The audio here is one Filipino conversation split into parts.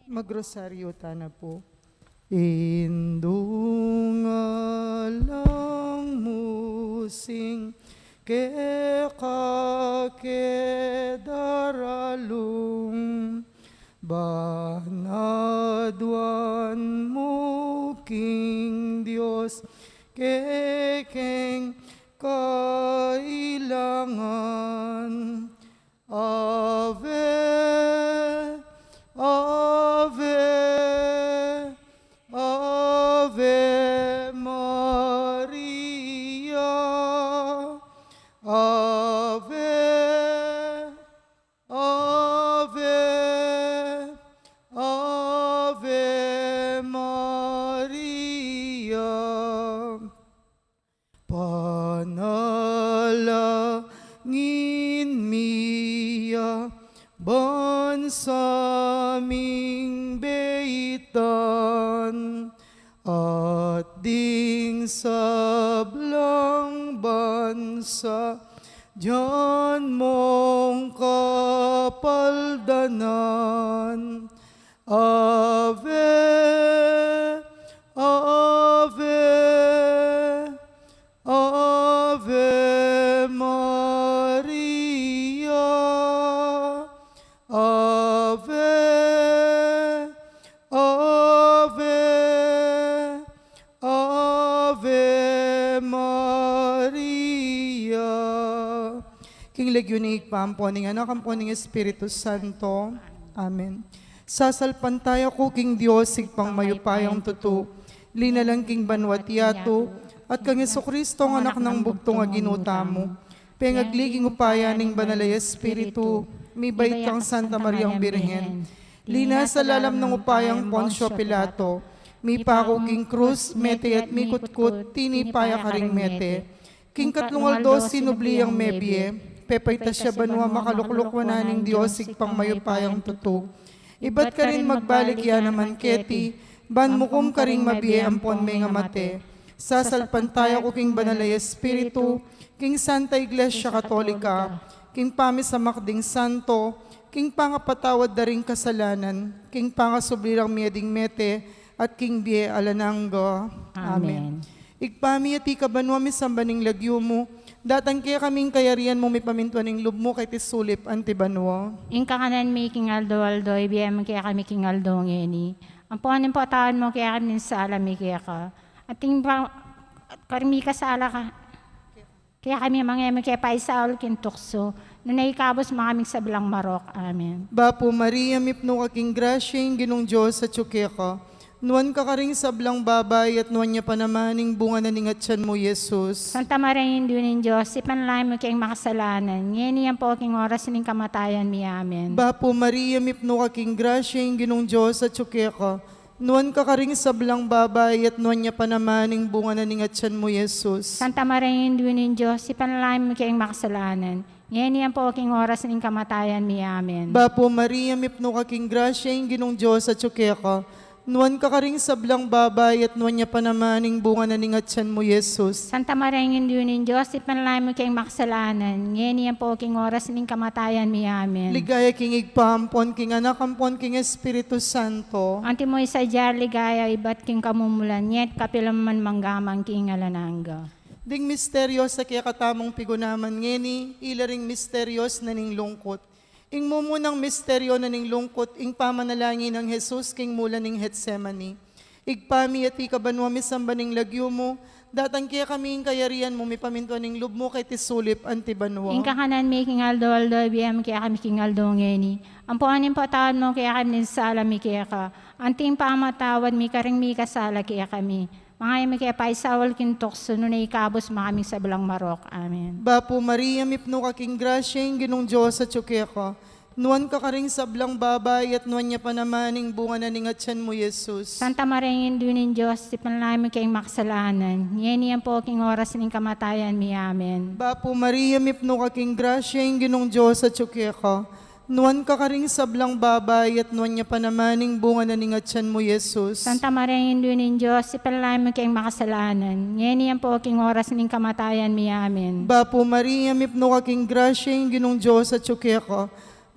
Magrosaryo tana po. Indungalang musing kekakedaralung banadwan mo King Diyos kekeng kailangan. Ave, Ave, Ave Maria, Ave, Ave, Ave Maria. Panalangin miya bansaming beitan at ding sablang bansa diyan mong kapaldanan. Ave, Ave, Ave Maria, Ave, Ave, Ave Maria. King Legunik pamponing anak amponing Espiritu Santo. Amen. Sasalpan tayo ko King Diyos sigpang mayupayang tutu, linalang King Banwatiato, at kang Jesucristo ang anak ng bugtong aginuta mo. Pengagliging upaya ning banalay Espiritu, may bait kang Santa Mariang Birhen. Lina sa lalam ng upayang Poncio Pilato, may pako King Cruz, mete at mikutkut, tinipaya karing mete. King Katlungaldo, sinubliyang mebye, pepayta siya banwa makaluklukwa ning Diyos sigpang mayupayang tutu. Iba't ka rin magbalik yan naman keti, ban mukum ka ring mabiye ampon may nga mate. Sasalpan tayo ko King Banalay Espiritu, King Santa Iglesia Katolika, King Pami sa Makding Santo, King Pangapatawad daring kasalanan, King Pangasublirang mieding mete, at King Bie Alananggo. Amen. Igpami ati kabanwa mi sambaning lagyo mo, datan kaya kaming kayarian mo may pamintuan ng lub mo kay tisulip antibanwa. Ingka kanan mi King Aldo, ibiyam kaya kami King Aldo ngeni. Ang puhanin po taan mo kaya kami sa alami kaya ka. Ating karmi ka sa ala ka. Kaya kami mga kaya paisaol kintukso. Nung naikabos makaming sa bilang marok. Amen. Bapo Maria, mipno kaking grasyeng ginong Diyos sa tsukeka. Nuwan ka karing sablang babay at nuwan niya panamaning bunga na ningatsan mo, Jesus. Santa Maria, Indunin Diyos, ipanalay mo kayong makasalanan. Ngayon yan po aking oras ng kamatayan mi. Amen. Bapo Maria, mipno kaking grasyeng ginong Diyos sa tsukeka. Nuwan ka karing sablang babay at nuwan niya panamaning bunga na ningatsan mo, Jesus. Santa Maria, Indunin Diyos, ipanalay mo kayong makasalanan. Ngayon yan po aking oras ng kamatayan mi. Amen. Bapo Maria, mipno kaking grasyeng ginong Diyos sa tsukeka. Nuwan ka karing sablang babay at nuwan niya panamaning bunga na ningatsan mo, Jesus. Santa Maria, Indunin Diyos, ipanalay mo kayong makasalanan. Ngayon yan po aking oras ng kamatayan mi. Amen. Ligaya king igpahampon, king anak ampon, king Espiritu Santo. Anti mo isa jar ligaya iba't king kamumulan, yet kapilaman manggamang king alananga. Ding misteryos sa kaya katamong pigunaman ngeni, ilaring misteryos na ning lungkot. Ing mumunang misteryo na ning lungkot, ing pamanalangin ng Jesus king mula ning Getsemani. Igpami at ikabanwa misamba ning lagyo mo, datan kaya kami ing kayarian mo, may pamintuan ning lub mo kay tisulip antibanwa. Ing kakanan may king Aldo, biyam kaya kami king Aldo ngeni. Ang puhanin po taan mo kaya kami sa alami kaya ka. Anting pamatawad mi karing mi kasala kaya kami. Mga imi kaya paisawal kintokso no na ikabos makaming sa bilang marok. Amen. Bapo Maria, mipno kaking grasyeng ginong Diyos sa tsukeka. Nuwan ka karing sablang babay at nuwan niya panamaning bunga na ningatsan mo, Jesus. Santa Maria, Indunin Diyos, ipanalay mo kayong makasalanan. Ngayon yan po aking oras ng kamatayan mi. Amen. Bapo Maria, mipno kaking grasyeng ginong Diyos sa tsukeka. Nuwan ka karing sablang babay at nuwan niya panamaning bunga na ningatsan mo, Jesus. Santa Maria, Indunin Diyos, ipanalay mo kayong makasalanan. Ngayon yan po aking oras ng kamatayan mi. Amen. Bapo Maria, mipno kaking grasyeng ginong Diyos sa tsukeka.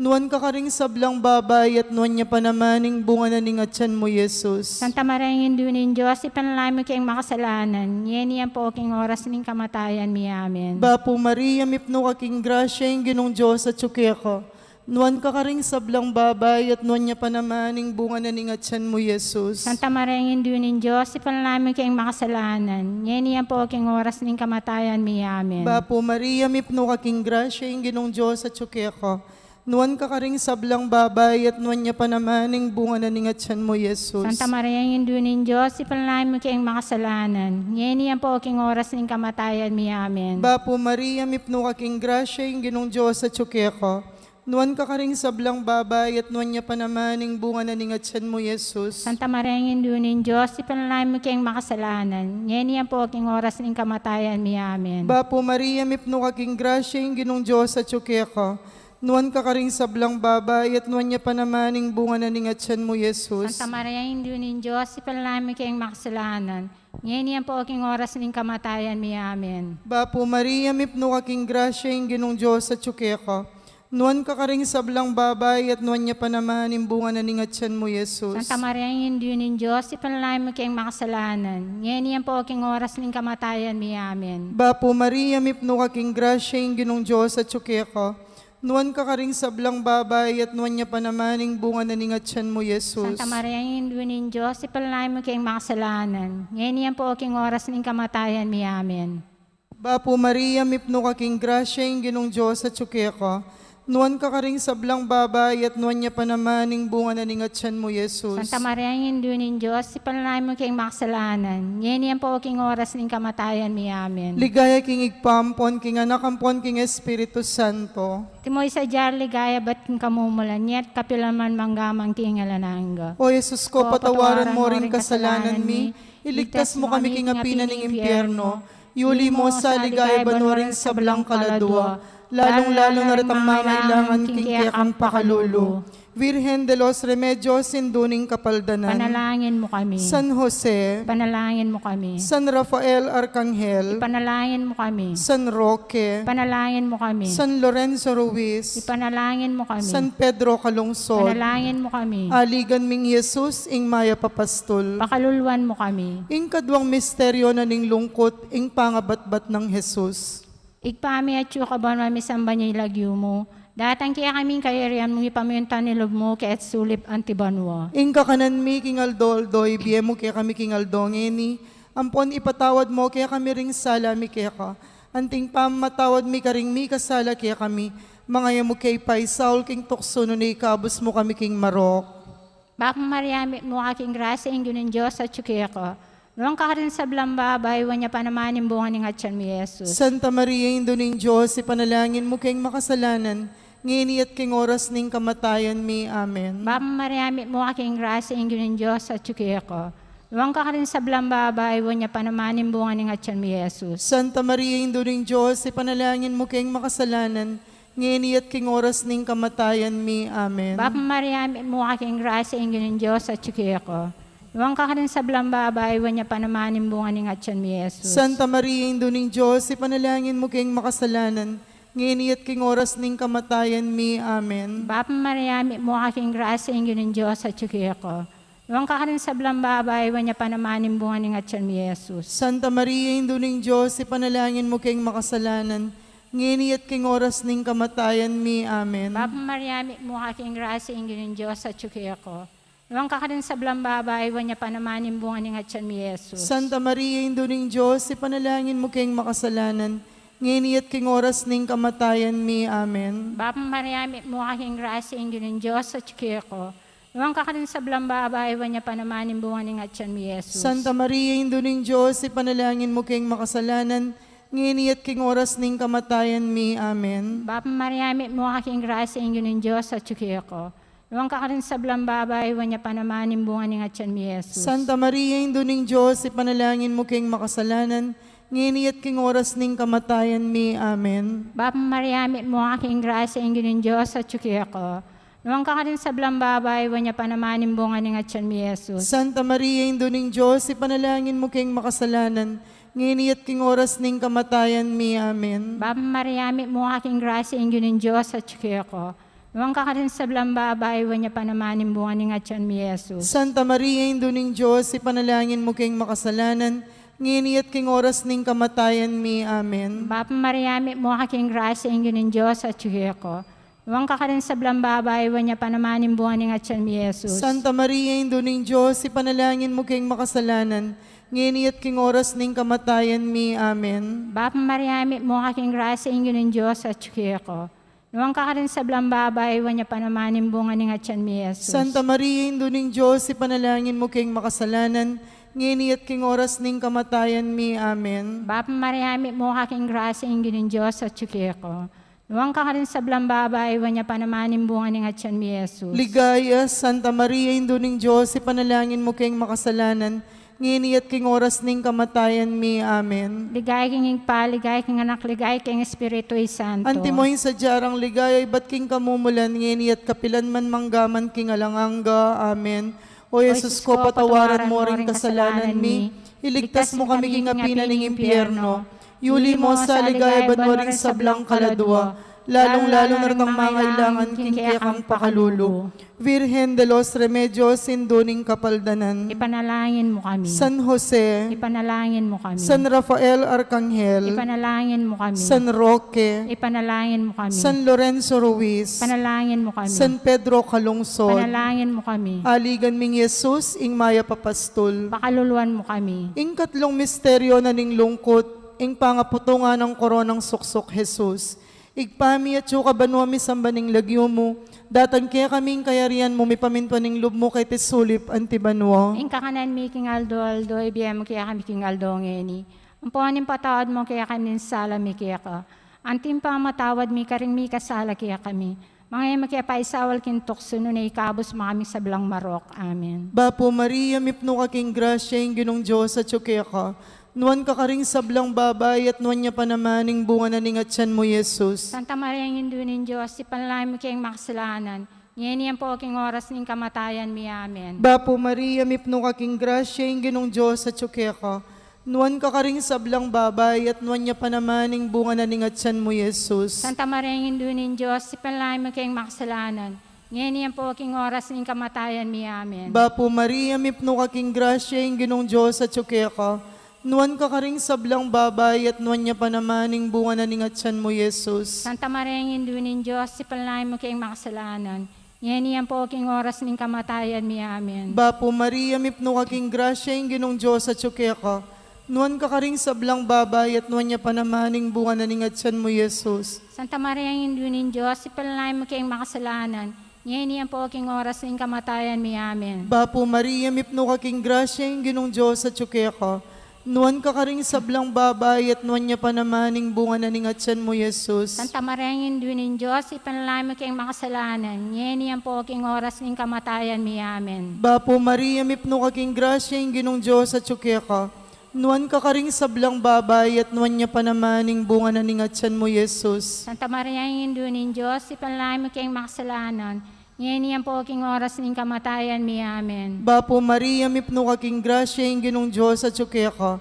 nuan ka karing sablang babay at nuan niya panamaning bunga na ningatsan mo, Jesus. Santa Maria, Indunin Diyos, ipanalangin mo kayong makasalanan, ngeni yan po aking oras ning kamatayan mi. Amen. Bapo Maria, mipno kaking grasya, yung ginong Diyos at suke ko. Nuan ka karing sablang babay at nuan niya panamaning bunga na ningatsan mo, Jesus. Santa Maria, Indunin Diyos, ipanalangin mo kayong makasalanan, ngeni yan po aking oras ning kamatayan mi. Amen. Bapo Maria, mipno kaking grasya, yung ginong Diyos at suke ko. Nuan ka karing sablang babay at nuan niya panamaning bunga na ningatsan mo, Jesus. Santa Maria, Indunin Diyos, ipanalangin mo kayong makasalanan, ngeni yan po aking oras ning kamatayan mi. Amen. Bapo Maria, mipno kaking grasya, yung ginong Diyos at suke ko. Nuan ka karing sablang babay at nuan niya panamaning bunga na ningatsan mo, Jesus. Santa Maria, Indunin Diyos, ipanalangin mo kayong makasalanan, ngeni yan po aking oras ning kamatayan mi. Amen. Bapo Maria, mipno kaking grasya, yung ginong Diyos at suke ko. Nuan ka karing sablang babay at nuan niya panamaning bunga na ningatsan mo, Jesus. Santa Maria, Indunin Diyos, ipanalangin mo kayong makasalanan, ngeni yan po aking oras ning kamatayan mi. Amen. Bapo Maria, mipno kaking grasya, yung ginong Diyos at suke ko. Nuan ka karing sablang babay at nuan niya panamaning bunga na ningatsan mo, Jesus. Santa Maria, Indunin Diyos, ipanalangin mo kayong makasalanan, ngeni yan po aking oras ning kamatayan mi. Amen. Bapo Maria, mipno kaking grasya, yung ginong Diyos at suke ko. Nuan ka karing sablang babay at nuan niya panamaning bunga na ningatsan mo, Jesus. Santa Maria, Indunin Diyos, ipanalangin mo kayong makasalanan, ngeni yan po aking oras ning kamatayan mi. Amen. Bapo Maria, mipno kaking grasya, yung ginong Diyos at suke ko. Nuan ka karing sablang babay at nuan niya panamaning bunga na ningatsan mo, Jesus. Santa Maria, Indunin Diyos, ipanalangin mo kayong makasalanan, ngeni yan po aking oras ning kamatayan mi. Amen. Ligaya king igpampon, king anak ampon, king Espiritu Santo. Timoy sa jar ligaya ba't king kamumulan, yet kapilaman manggamang king alananga. O Jesus ko, patawaran mo ring kasalanan mi, iligtas mo kami king apinan ng impyerno, yuli mo sa ligaya banwaring sablang kaladwa, lalong-lalo na ritang mangailangan king kiyakang pakalulu. Virgen de los Remedios, sinduning kapaldanan. Panalangin mo kami. San Jose, Panalangin mo kami. San Rafael Arcangel, Panalangin mo kami. San Roque, Panalangin mo kami. San Lorenzo Ruiz, Ipanalangin mo kami. San Pedro Calungsod, Panalangin mo kami. aligan ming Jesus, ing maya papastol. Pakaluluan mo kami. Ing kadwang misteryo na ning lungkot, ing pangabatbat ng Jesus. Igpami at yung kaban mami samba niya ilagyo mo. Datang kaya kaming kayarian mo ipamunta nilog mo kaya't sulip antibanwa. Ing kakanan mi king aldoldoy, biye mo kaya kami king aldongeni. Ampon ipatawad mo kaya kami ring sala mi kaya ka. Anting pamatawad mi karing mi kasala kaya kami. Mga mo kay Paisaul king tukso no ikabos mo kami king Marok. Baka mariyamit mo aking grasya ingyo ng Diyos at tsukaya ko. Noong ka rin sa blambabay, wanya pa naman yung bunga ng atyan mi Jesus. Santa Maria, Indo ning Diyos, ipanalangin mo kayong makasalanan, ngini at king oras ning kamatayan mi. Amen. Baka mariyamit mo aking grasya ingyo ng Diyos at tsukaya ko. Noong ka rin sa blambabay, wanya pa naman yung bunga ng atyan mi Jesus. Santa Maria, Indo ning Diyos, ipanalangin mo kayong makasalanan, ngini at king oras ning kamatayan mi. Amen. Baka mariyamit mo aking grasya ingyo ng Diyos at tsukaya ko. Noong ka rin sa blambabay, wanya pa naman yung bunga ng atyan mi Jesus. Santa Maria, Indo ning Diyos, ipanalangin mo kayong makasalanan, ngini at king oras ning kamatayan mi. Amen. Bapa mariyamit mo aking grasya ingyo ng Diyos at tsukaya ko. Noong ka rin sa blambabay, wanya pa naman yung bunga ng atyan mi Jesus. Santa Maria, Indo ning Diyos, ipanalangin mo kayong makasalanan, ngini at king oras ning kamatayan mi. Amen. Bapa mariyamit mo aking grasya ingyo ng Diyos at tsukaya ko. Noong ka rin sa blambabay, wanya pa naman yung bunga ng atyan mi Jesus. Santa Maria, Indo ning Diyos, ipanalangin mo kayong makasalanan, ngini at king oras ning kamatayan mi. Amen. Bapa mariyamit mo aking grasya ingyo ng Diyos at tsukaya ko. Noong ka rin sa blambabay, wanya pa naman yung bunga ng atyan mi Jesus. Santa Maria, Indo ning Diyos, ipanalangin mo kayong makasalanan, ngini at king oras ning kamatayan mi. Amen. Bapa mariyamit mo aking grasya ingyo ng Diyos at tsukaya ko. Noong ka rin sa blambabay, wanya pa naman yung bunga ng atyan mi Jesus. Santa Maria, Indo ning Diyos, ipanalangin mo kayong makasalanan, ngini at king oras ning kamatayan mi. Amen. Bapa mariyamit mo aking grasya ingyo ng Diyos at tsukaya ko. Noong ka rin sa blambabay, wanya pa naman yung bunga ng atyan mi Jesus. Santa Maria, Indo ning Diyos, ipanalangin mo kayong makasalanan, ngini at king oras ning kamatayan mi. Amen. Bapa mariyamit mo aking grasya ingyo ng Diyos at tsukaya ko. Huwag ka rin sa blambaba, iwan niya panamanin bunga ni Ngatyan mi Jesus. Santa Maria, Indo ning Diyos, ipanalangin mo king makasalanan, ngini at king oras ning kamatayan mi. Amen. Bapa Maria, mi mo kaking grasya ingin ng Diyos at siya ko. Huwag ka rin sa blambaba, iwan niya panamanin bunga ni Ngatyan mi Jesus. Santa Maria, Indo ning Diyos, ipanalangin mo king makasalanan, ngini at king oras ning kamatayan mi. Amen. Bapa Maria, mi mo kaking grasya ingin ng Diyos at siya ko. Huwag ka rin sa blambaba, iwan niya panamanin bunga ni Ngatyan mi Jesus. Santa Maria, Indo ning Diyos, ipanalangin mo king makasalanan, ngini at king oras ning kamatayan mi. Amen. Bapa Maria, mi mo kaking grasya ingin ng Diyos at siya ko. Huwag ka rin sa blambaba, iwan niya panamanin bunga ni Ngatyan mi Jesus. Ligaya, Santa Maria, Indo ning Diyos, ipanalangin mo king makasalanan, ngini at king oras ning kamatayan mi. Amen. Ligay king pa, ligay king anak, ligay king Espiritu Santo. Antimohin sa jarang ligaya, ba't king kamumulan, ngini at kapilan man manggaman king alanganga. Amen. O Jesus ko, patawaran mo ring kasalanan mi, iligtas mo kami king apinan ng impyerno, yuli mo sa ligaya, ba't mo ring sablang kaladwa, lalong-lalo na rin ang mangailangan king kiyakang pakalulu. Virgen de los Remedios, sinduning kapaldanan. Ipanalangin mo kami. San Jose, Ipanalangin mo kami. San Rafael Arcangel, Ipanalangin mo kami. San Roque, Ipanalangin mo kami. San Lorenzo Ruiz, Panalangin mo kami. San Pedro Calungsod, Panalangin mo kami. aligan ming Jesus, ing maya papastol. Pakaluluan mo kami. Ing katlong misteryo na ning lungkot, ing pangaputungan ng koronang suksok Jesus. Igpami at suka banwami sambaning lagyo mo, datan kaya kaming kayarian mo, may pamintuan ng loob mo kay tisulip antibanwa. Ing kakanan mi king aldo, ibiyam mo kaya kami king aldo ngeni. Ang puhanin patawad mo kaya kami sala mi kaya ka. Antim pa matawad mi karing mi kasala kaya kami. Mga kaya paisawal kin tukso no na ikabos makami sa blang marok. Amen. Bapo Maria, mipno ka king grasya, ing ginong Diyos at kaya ka. Nuwan ka karing sablang babay at nuwan niya pa namaning bunga na ningatsan mo, Jesus. Santa Maria, ang indunin Diyos, ipanalay mo kayong makasalanan. Ngayon yan po aking oras ng kamatayan mi. Amen. Bapo Maria, mipno ka king grasya, ing ginong Diyos at kaya ka. Nuwan ka karing sablang babay at nuwan niya pa namaning bunga na ningatsan mo, Jesus. Santa Maria, ang indunin Diyos, ipanalay mo kayong makasalanan. Ngayon yan po aking oras ng kamatayan mi. Amen. Bapo Maria, mipno ka king grasya, ing ginong Diyos at kaya ka. Nuwan ka karing sablang babay at nuwan niya pa namaning bunga na ningatsan mo, Jesus. Santa Maria, ang indunin Diyos, ipanalay mo kayong makasalanan. Ngayon yan po aking oras ng kamatayan mi. Amen. Bapo Maria, mipno ka king grasya, ing ginong Diyos at kaya ka. Nuwan ka karing sablang babay at nuwan niya pa namaning bunga na ningatsan mo, Jesus. Santa Maria, ang indunin Diyos, ipanalay mo kayong makasalanan. Ngayon yan po aking oras ng kamatayan mi. Amen. Bapo Maria, mipno ka king grasya, ing ginong Diyos at kaya ka. Nuwan ka karing sablang babay at nuwan niya pa namaning bunga na ningatsan mo, Jesus. Santa Maria, ang indunin Diyos, ipanalay mo kayong makasalanan. Ngayon yan po aking oras ng kamatayan mi. Amen. Bapo Maria, mipno ka king grasya, ing ginong Diyos at kaya ka. Nuwan ka karing sablang babay at nuwan niya pa namaning bunga na ningatsan mo, Jesus. Santa Maria, ang indunin Diyos, ipanalay mo kayong makasalanan. Ngayon yan po aking oras ng kamatayan mi. Amen. Bapo Maria, mipno ka king grasya, ing ginong Diyos at kaya ka.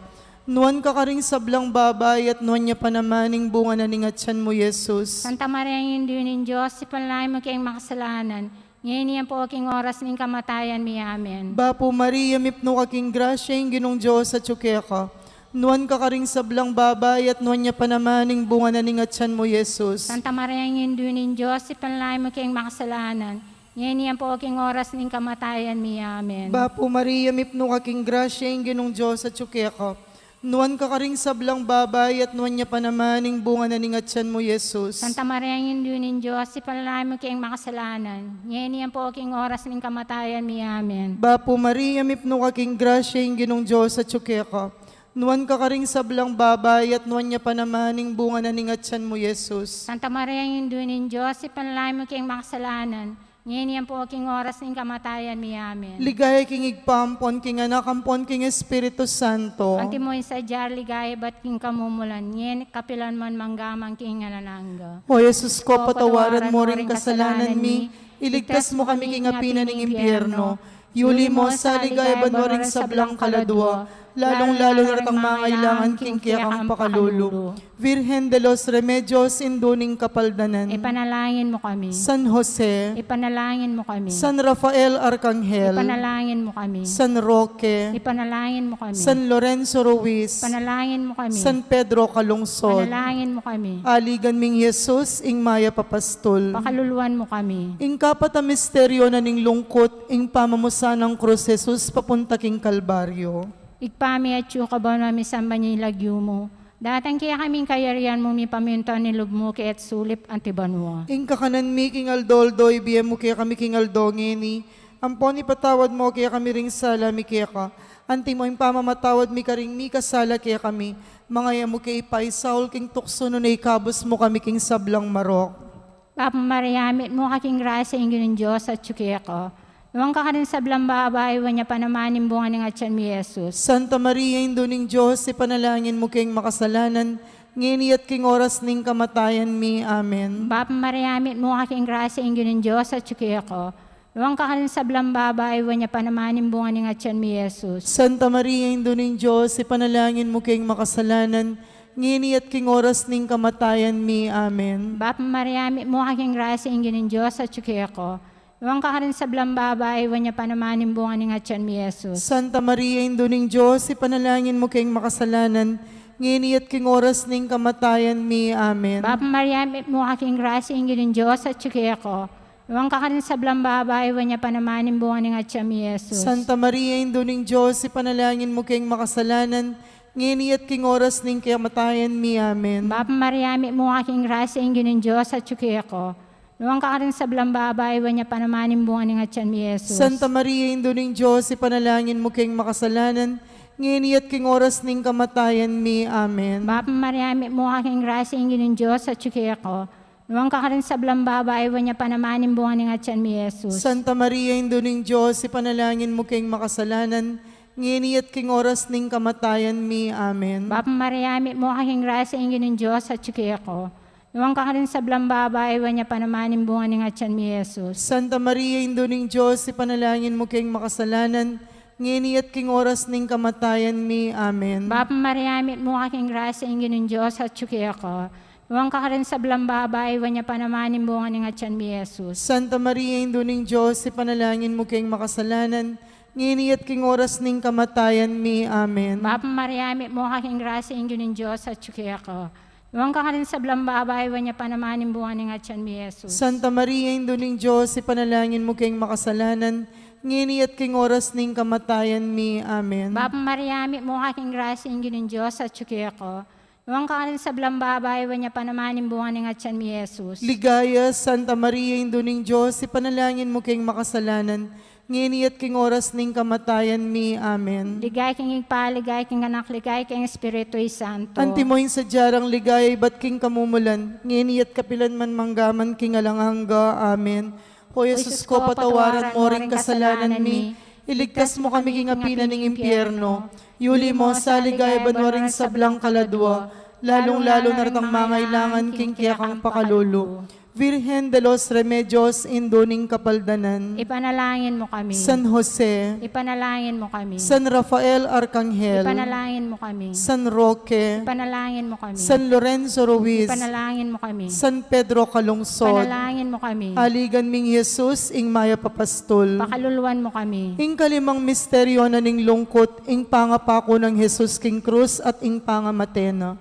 Nuwan ka karing sablang babay at nuwan niya pa namaning bunga na ningatsan mo, Jesus. Santa Maria, ang indunin Diyos, ipanalay mo kayong makasalanan. Ngayon yan po aking oras ng kamatayan mi. Amen. Bapo Maria, mipno ka king grasya, ing ginong Diyos at kaya ka. Nuwan ka karing sablang babay at nuwan niya pa namaning bunga na ningatsan mo, Jesus. Santa Maria, ang indunin Diyos, ipanalay mo kayong makasalanan. Ngayon yan po aking oras ng kamatayan mi. Amen. Bapo Maria, mipno ka king grasya, ing ginong Diyos at kaya ka. Nuwan ka karing sablang babay at nuwan niya pa namaning bunga na ningatsan mo, Jesus. Santa Maria, ang indunin Diyos, ipanalay mo kayong makasalanan. Ngayon yan po aking oras ng kamatayan mi. Amen. Bapo Maria, mipno ka king grasya, ing ginong Diyos at kaya ka. Nuwan ka karing sablang babay at nuwan niya pa namaning bunga na ningatsan mo, Jesus. Santa Maria, ang indunin Diyos, ipanalay mo kayong makasalanan. Ngayon yan po aking oras ng kamatayan mi. Amen. Ligaya king igpampon, king anak, ampon, king Espiritu Santo. Antimoy sa jar, ligay, ba't king kamumulan. Ngayon kapilan man manggamang king anananga. O Jesus ko, patawaran mo ring kasalanan mi, iligtas mo kami king apinan ng impyerno. Yuli mo sa ligaya banwa ring sablang kaladwa, lalong-lalo na ratang mga ilangan king kaya kang pakalulu. Virgen de los Remedios, induning kapaldanan. Ipanalangin mo kami. San Jose, Ipanalangin mo kami. San Rafael Arcangel, Ipanalangin mo kami. San Roque, Ipanalangin mo kami. San Lorenzo Ruiz, Panalangin mo kami. San Pedro Calungsod, Panalangin mo kami. aligan ming Jesus, ing maya papastol. Pakaluluan mo kami. Ing kapata misteryo na ning lungkot, ing pamamusa ng krus Jesus, papunta king Kalbaryo. Igpami at yung kabaw na misamba niya ilagyo mo. Datang kaya kaming kayarian mo mi paminta ni lubmo kay at sulip antibanwa. Ing kakanan mi king Aldoldo, ibiyem mo kaya kami king Aldongeni. Ampon ipatawad mo kaya kami ring sala mi kaya ka. Anti mo ing pamamatawad mi karing mi kasala kaya kami. Mga mo kay ipaisaul king tukso no na ikabos mo kami king sablang marok. Papamariyamit mo kaking grasya ingin ng Diyos at tsukya ko. Nuwang ka rin sa blambabay, wanya panamanin bunga ng atyan mi Jesus. Santa Maria, induning Diyos, ipanalangin mo king makasalanan, ngini at king oras ning kamatayan mi. Amen. Papamariyamit mo kaking grasya ingin ng Diyos at tsukya ko. Nuwang ka rin sa blambabay, wanya panamanin bunga ng atyan mi Jesus. Santa Maria, induning Diyos, ipanalangin mo king makasalanan, ngini at king oras ning kamatayan mi. Amen. Papamariyamit mo kaking grasya ingin ng Diyos at tsukya ko. Nuwang ka rin sa blambabay, wanya panamanin bunga ng atyan mi Jesus. Santa Maria, induning Diyos, ipanalangin mo king makasalanan, ngini at king oras ning kamatayan mi. Amen. Papamariyamit mo kaking grasya ingin ng Diyos at tsukya ko. Nuwang ka rin sa blambabay, wanya panamanin bunga ng atyan mi Jesus. Santa Maria, induning Diyos, ipanalangin mo king makasalanan, ngini at king oras ning kamatayan mi. Amen. Papamariyamit mo kaking grasya ingin ng Diyos at tsukya ko. Nuwang ka rin sa blambabay, wanya panamanin bunga ng atyan mi Jesus. Santa Maria, induning Diyos, ipanalangin mo king makasalanan, ngini at king oras ning kamatayan mi. Amen. Papamariyamit mo kaking grasya ingin ng Diyos at tsukya ko. Nuwang ka rin sa blambabay, wanya panamanin bunga ng atyan mi Jesus. Santa Maria, induning Diyos, ipanalangin mo king makasalanan, ngini at king oras ning kamatayan mi. Amen. Papamariyamit mo kaking grasya ingin ng Diyos at tsukya ko. Nuwang ka rin sa blambabay, wanya panamanin bunga ng atyan mi Jesus. Santa Maria, induning Diyos, ipanalangin mo king makasalanan, ngini at king oras ning kamatayan mi. Amen. Papamariyamit mo kaking grasya ingin ng Diyos at tsukya ko. Nuwang ka rin sa blambabay, wanya panamanin bunga ng atyan mi Jesus. Santa Maria, induning Diyos, ipanalangin mo king makasalanan, ngini at king oras ning kamatayan mi. Amen. Papamariyamit mo kaking grasya ingin ng Diyos at tsukya ko. Nuwang ka rin sa blambabay, wanya panamanin bunga ng atyan mi Jesus. Santa Maria, induning Diyos, ipanalangin mo king makasalanan, ngini at king oras ning kamatayan mi. Amen. Papamariyamit mo kaking grasya ingin ng Diyos at tsukya ko. Nuwang ka rin sa blambabay, wanya panamanin bunga ng atyan mi Jesus. Ligaya, Santa Maria, induning Diyos, ipanalangin mo king makasalanan, ngini at king oras ning kamatayan mi. Amen. Ligay king igpaligay king anak, ligay king Espiritu'y Santo. Antimoin sa diyarang ligaya, ba't king kamumulan, ngini at kapilan man manggaman king alanghangga. Amen. O Jesus ko, patawaran mo ring kasalanan mi, iligtas mo kami king apinan ng impyerno, yuli mo sa ligaya banwaring sablang kaladwa, lalong-lalo na ratang mangailangan king kiyakang pakalulu. Virgen de los Remedios, induning kapaldanan. Ipanalangin mo kami. San Jose, Ipanalangin mo kami. San Rafael Arcangel, Ipanalangin mo kami. San Roque, Ipanalangin mo kami. San Lorenzo Ruiz, Ipanalangin mo kami. San Pedro Calungsod, Ipanalangin mo kami. aligan ming Jesus, ing maya papastol. Pakaluluan mo kami. Ing kalimang misteryo na ning lungkot, ing pangapako ng Jesus king krus at ing pangamatena.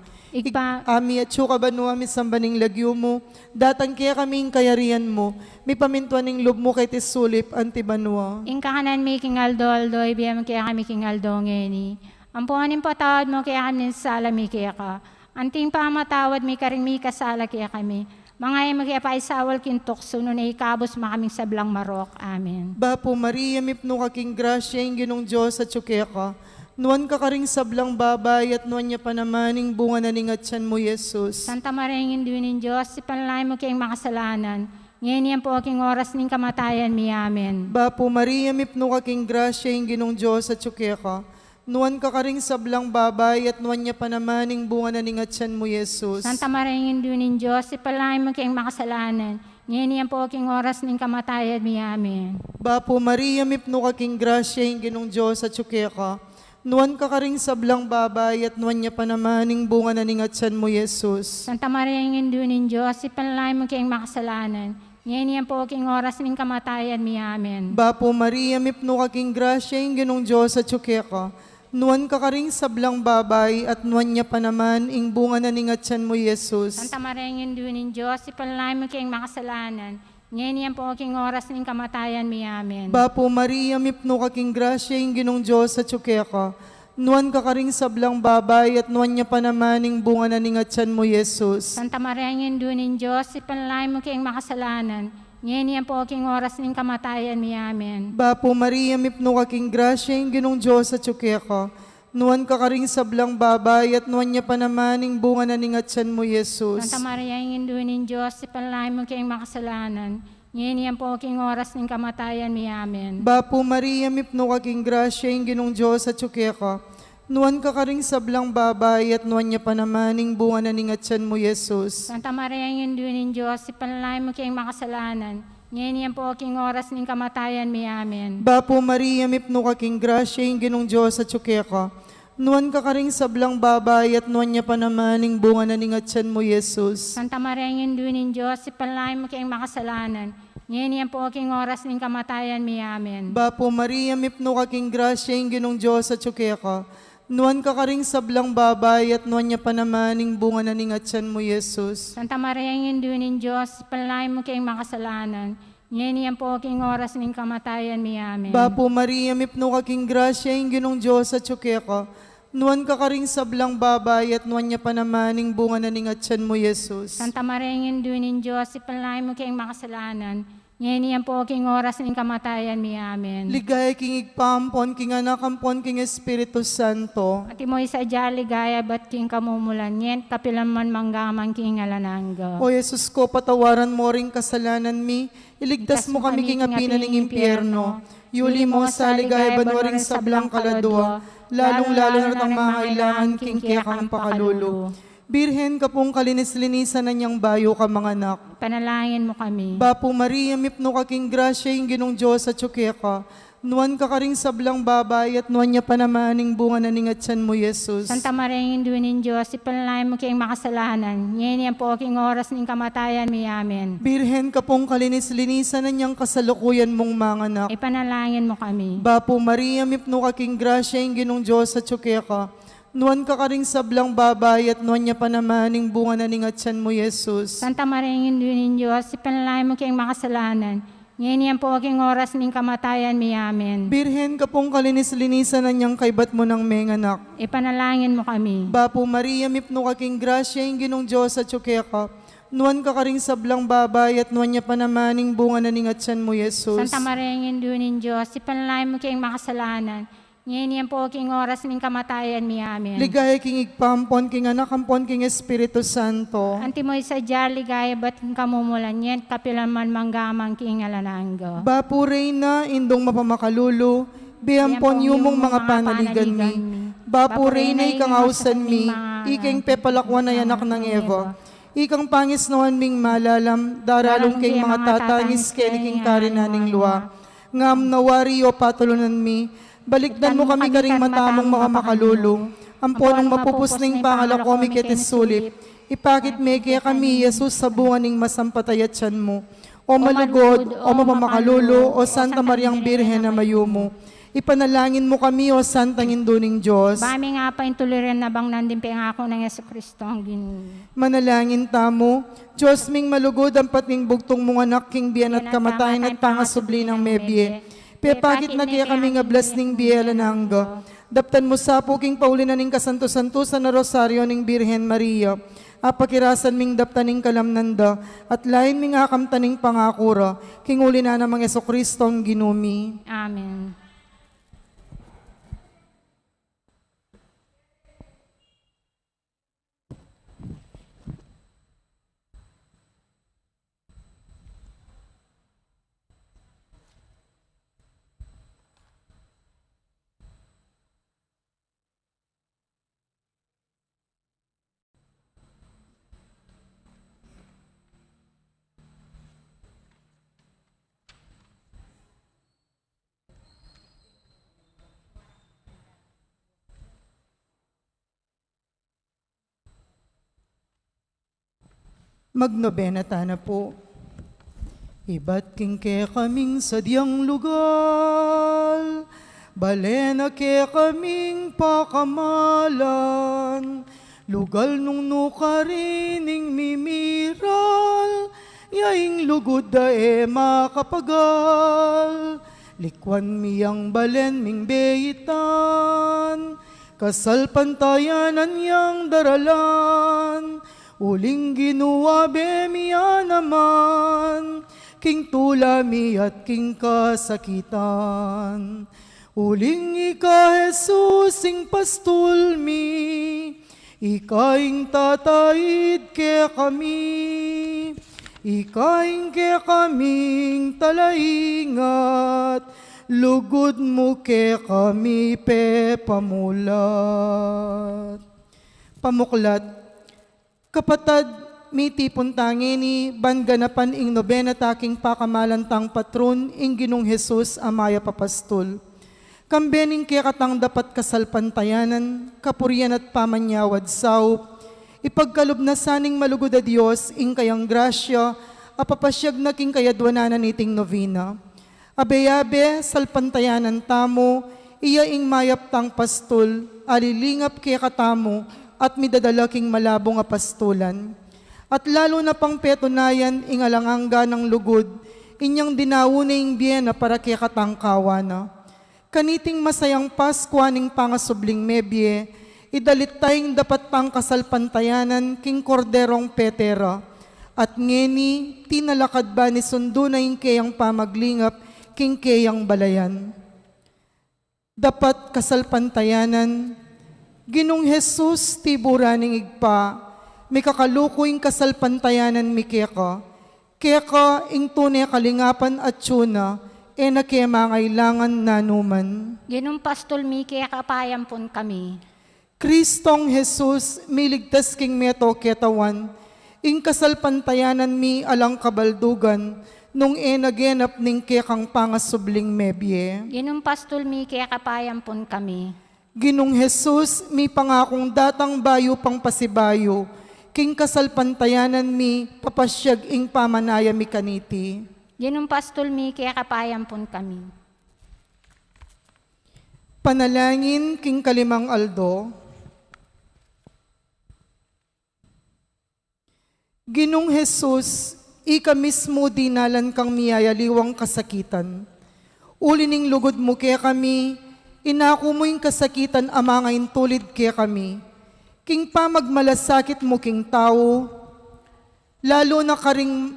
Ami at syuka banua mi sambaning lagyo mo, datang kaya kaming kayarian mo, mi pamintuan ning lub mo kay tisulip anti banua. Ing kakanan mi king Aldo, ibiyam kaya kami king Aldo ngeni. Ampuanin po tawad mo kaya kami sala mi kaya ka. Anting pamatawad mi karing mi kasala kaya kami. Mga ay paisawal kintok suno na ikabos makaming sablang marok. Amen. Bapo Maria, mipno kaking grasya, ing ginong Diyos at syuke ka. Nuan ka karing sablang babay at nuan niya pa namaning bunga na ningatsan mo, Jesus. Santa Maria, ng Diyos, ipanalangin mo kayong makasalanan. Ngayon yan po aking oras ng kamatayan mi. Amen. Bapo Maria, mipno kaking grasya, ing ginong Diyos at syuke ka. Nuan ka karing sablang babay at nuan niya pa namaning bunga na ningatsan mo, Jesus. Santa Maria, ng Diyos, ipanalangin mo kayong makasalanan. Ngayon yan po aking oras ng kamatayan mi. Amen. Bapo Maria, mipno kaking grasya, ing ginong Diyos at syuke ka. nuwan ka karing sablang babay at nuwan niya pa namaning bunga na ningatsan mo, Jesus. Santa Maria, ng Indunin Diyos, ipanalay mo kayong makasalanan. Ngayon yan po king oras ng kamatayan mi. Amen. Bapo Maria, mipno kaking grasya, ing ginong Diyos at suke ka. Nuwan ka karing sablang babay at nuwan niya pa naman ing bunga na ningatsan mo, Jesus. Santa Maria, ng Indunin Diyos, ipanalay mo kayong makasalanan. Ngayon yan po king oras ng kamatayan mi. Amen. Bapo Maria, mipno kaking grasya, ing ginong Diyos at suke ka. Nuwan ka karing sablang babay at nuwan niya pa naman ing bunga na ningatsan mo, Jesus. Santa Maria, ng Indunin Diyos, ipanalay mo kayong makasalanan. Ngayon yan po king oras ng kamatayan mi. Amen. Bapo Maria, mipno kaking grasya, ing ginong Diyos at suke ka. Nuwan ka karing sablang babay at nuwan niya pa naman ing bunga na ningatsan mo, Jesus. Santa Maria, ng Indunin Diyos, ipanalay mo kayong makasalanan. Ngayon yan po king oras ng kamatayan mi. Amen. Bapo Maria, mipno kaking grasya, ing ginong Diyos at suke ka. Nuwan ka karing sablang babay at nuwan niya pa naman ing bunga na ningatsan mo, Jesus. Santa Maria, ng Indunin Diyos, ipanalay mo kayong makasalanan. Ngayon yan po king oras ng kamatayan mi. Amen. Bapo Maria, mipno kaking grasya, ing ginong Diyos at suke ka. Nuwan ka karing sablang babay at nuwan niya pa naman ing bunga na ningatsan mo, Jesus. Santa Maria, ng Indunin Diyos, ipanalay mo kayong makasalanan. Ngayon yan po king oras ng kamatayan mi. Amen. Bapo Maria, mipno kaking grasya, ing ginong Diyos at suke ka. Nuwan ka karing sablang babay at nuwan niya pa naman ing bunga na ningatsan mo, Jesus. Santa Maria, ng Indunin Diyos, ipanalay mo kayong makasalanan. Ngayon yan po king oras ng kamatayan mi. Amen. Bapo Maria, mipno kaking grasya, ing ginong Diyos at suke ka. Nuwan ka karing sablang babay at nuwan niya pa naman ing bunga na ningatsan mo, Jesus. Santa Maria, ng Indunin Diyos, ipanalay mo kayong makasalanan. Ngayon yan po king oras ng kamatayan mi. Amen. Ligaya king igpampon, king anak ampon, king Espiritu Santo. At imoy sa ligaya ba't king kamumulan yan, kapilan man manggaman king alanangga. O Jesus ko, patawaran mo ring kasalanan mi, iligtas mo kami king apina ng impyerno. Yuli mo sa ligaya banwaring sablang kaladwa, lalong-lalo na tang mga kailangan king kiyakang pakalulu. Birhen ka pong kalinis-linisan na niyang bayo ka mga anak. Panalangin mo kami. Bapo Maria, mipno kaking grasya, ing ginong Diyos at suke ka. Nuwan ka karing sablang babay at nuwan niya pa naman ing bunga na ningatsan mo, Jesus. Santa Maria, ng Indunin Diyos, ipanalangin mo kayong makasalanan. Ngayon yan po king oras ng kamatayan mi. Amen. Birhen ka pong kalinis-linisan na niyang kasalukuyan mong mga anak. Ipanalangin mo kami. Bapo Maria, mipno kaking grasya, ing ginong Diyos at suke ka. Nuwan ka karing sablang babay at nuwan niya pa naman ing bunga na ningatsan mo, Jesus. Santa Maria, ng Indunin Diyos, ipanalangin mo kayong makasalanan. Ngayon yan po king oras ng kamatayan mi. Amen. Birhen ka pong kalinis-linisan na niyang kaibat mo ng mga anak. Ipanalangin mo kami. Bapo Maria, mipno kaking grasya, ing ginong Diyos at suke ka. Nuwan ka karing sablang babay at nuwan niya pa naman ing bunga na ningatsan mo, Jesus. Santa Maria, ng Indunin Diyos, ipanalangin mo kayong makasalanan. Ngayon yan po king oras ng kamatayan mi. Amen. Ligaya king igpampon, king anak ampon, king Espiritu Santo. Antimoy sa ligaya ba't king kamumulan yan, kapilan man manggamang king alanangga. Bapo Reyna, indong mapamakalulu, biyampon yumong mga panaligan mi. Bapo Reyna, ikang ausan mi, iking pepalakwan na yanak ng Eva. Ikang pangis nawan ming malalam, daralong king mga tatangis keniking karinaning luwa. Ngam nawari o patulunan mi, balikdan mo kami karing matamong mga makalulong. Amponong mapupusning pangalako mi ketesulip. Ipakit me kaya kami, Jesus, sa bunga ning masampatayat siyan mo. O malugod, o mamamakalulu, o Santa Mariang Birhen na mayumo. Ipanalangin mo kami, o Santang Induning Diyos. Bami nga pa yung tuliran na bang nandin pangako ng Yesu Kristo ang Ginoo. Manalangin tamo, Diyos ming malugod ang pating bugtong mong anak, king biyan at kamatayan at pangasubli ng mebye. Pepakit na kaya kami nga blas ning biyela nangga. Daptan mo sa puking paulinan ning kasanto-santo sa na Rosaryo ning Birhen Maria. Apakirasan ming daptaning kalamnanda at lain ming akamtaning pangakura. Kinguli na namang Yesu Kristo ang ginumi. Amen. Magnobena tana po. Iba't king ke kaming sadyang lugar, balena ke kaming pakamalan, lugal nung nukarining mimiral, yaing lugod da makapagal, likwan miyang balen ming beyitan, kasal pantayanan yang daralan, uling ginuwa bemiya naman, king tulami at king kasakitan. Uling ika Jesus ing pastulmi, ikaing tatayid ke kami, ikaing ke kaming talaingat, lugod mo ke kami pe pamulat. Pamuklat, kapatad, miti puntangin ni banganapan ing nobena taking pakamalantang patron ing Ginong Jesus amaya papastol. Kambening kaya katang dapat kasalpantayanan, kapurian at pamanyawad sao, ipagkalub na saning malugod a Diyos ing kayang grasya, apapasyag na king kayadwananan iting novena. Abe-abe, salpantayanan tamo, iya ing mayap tang pastol, alilingap kaya katamo, at midadalaking malabong a pastulan. At lalo na pang petunayan ing alangangga ng lugod, inyang dinawuna ing biyena para kaya katangkawana. Kaniting masayang Pasko ning pangasubling mebye, idalit tayong dapat pang kasalpantayanan king korderong petera. At ngeni, tinalakad ba ni sundo na ing kayang pamaglingap king kayang balayan. Dapat kasalpantayanan, Ginong Jesus tiburaning igpa, may kakalukoy kasalpantayanan mi keka ing tunay kalingapan at tsuna, na kaya mangailangan nanuman. Ginong pastol mi kaya kapayampon kami. Kristong Jesus, miligtas king meto ketawan, ing kasalpantayanan mi alang kabaldugan, nung nagenap ning kekang pangasubling mebye. Ginong pastol mi kaya kapayampon kami. Ginong Jesus, mi pangakong datang bayo pang pasibayo, king kasalpantayanan mi papasyag ing pamanaya mi kaniti. Ginong pastol mi kaya kapayampon kami. Panalangin king kalimang aldo. Ginong Jesus, ika mismo dinalan kang miyayaliwang kasakitan. Ulining lugod mo kaya kami, inako mo yung kasakitan amangayin tulid kaya kami. King pamagmalasakit mo king tao, lalo na karing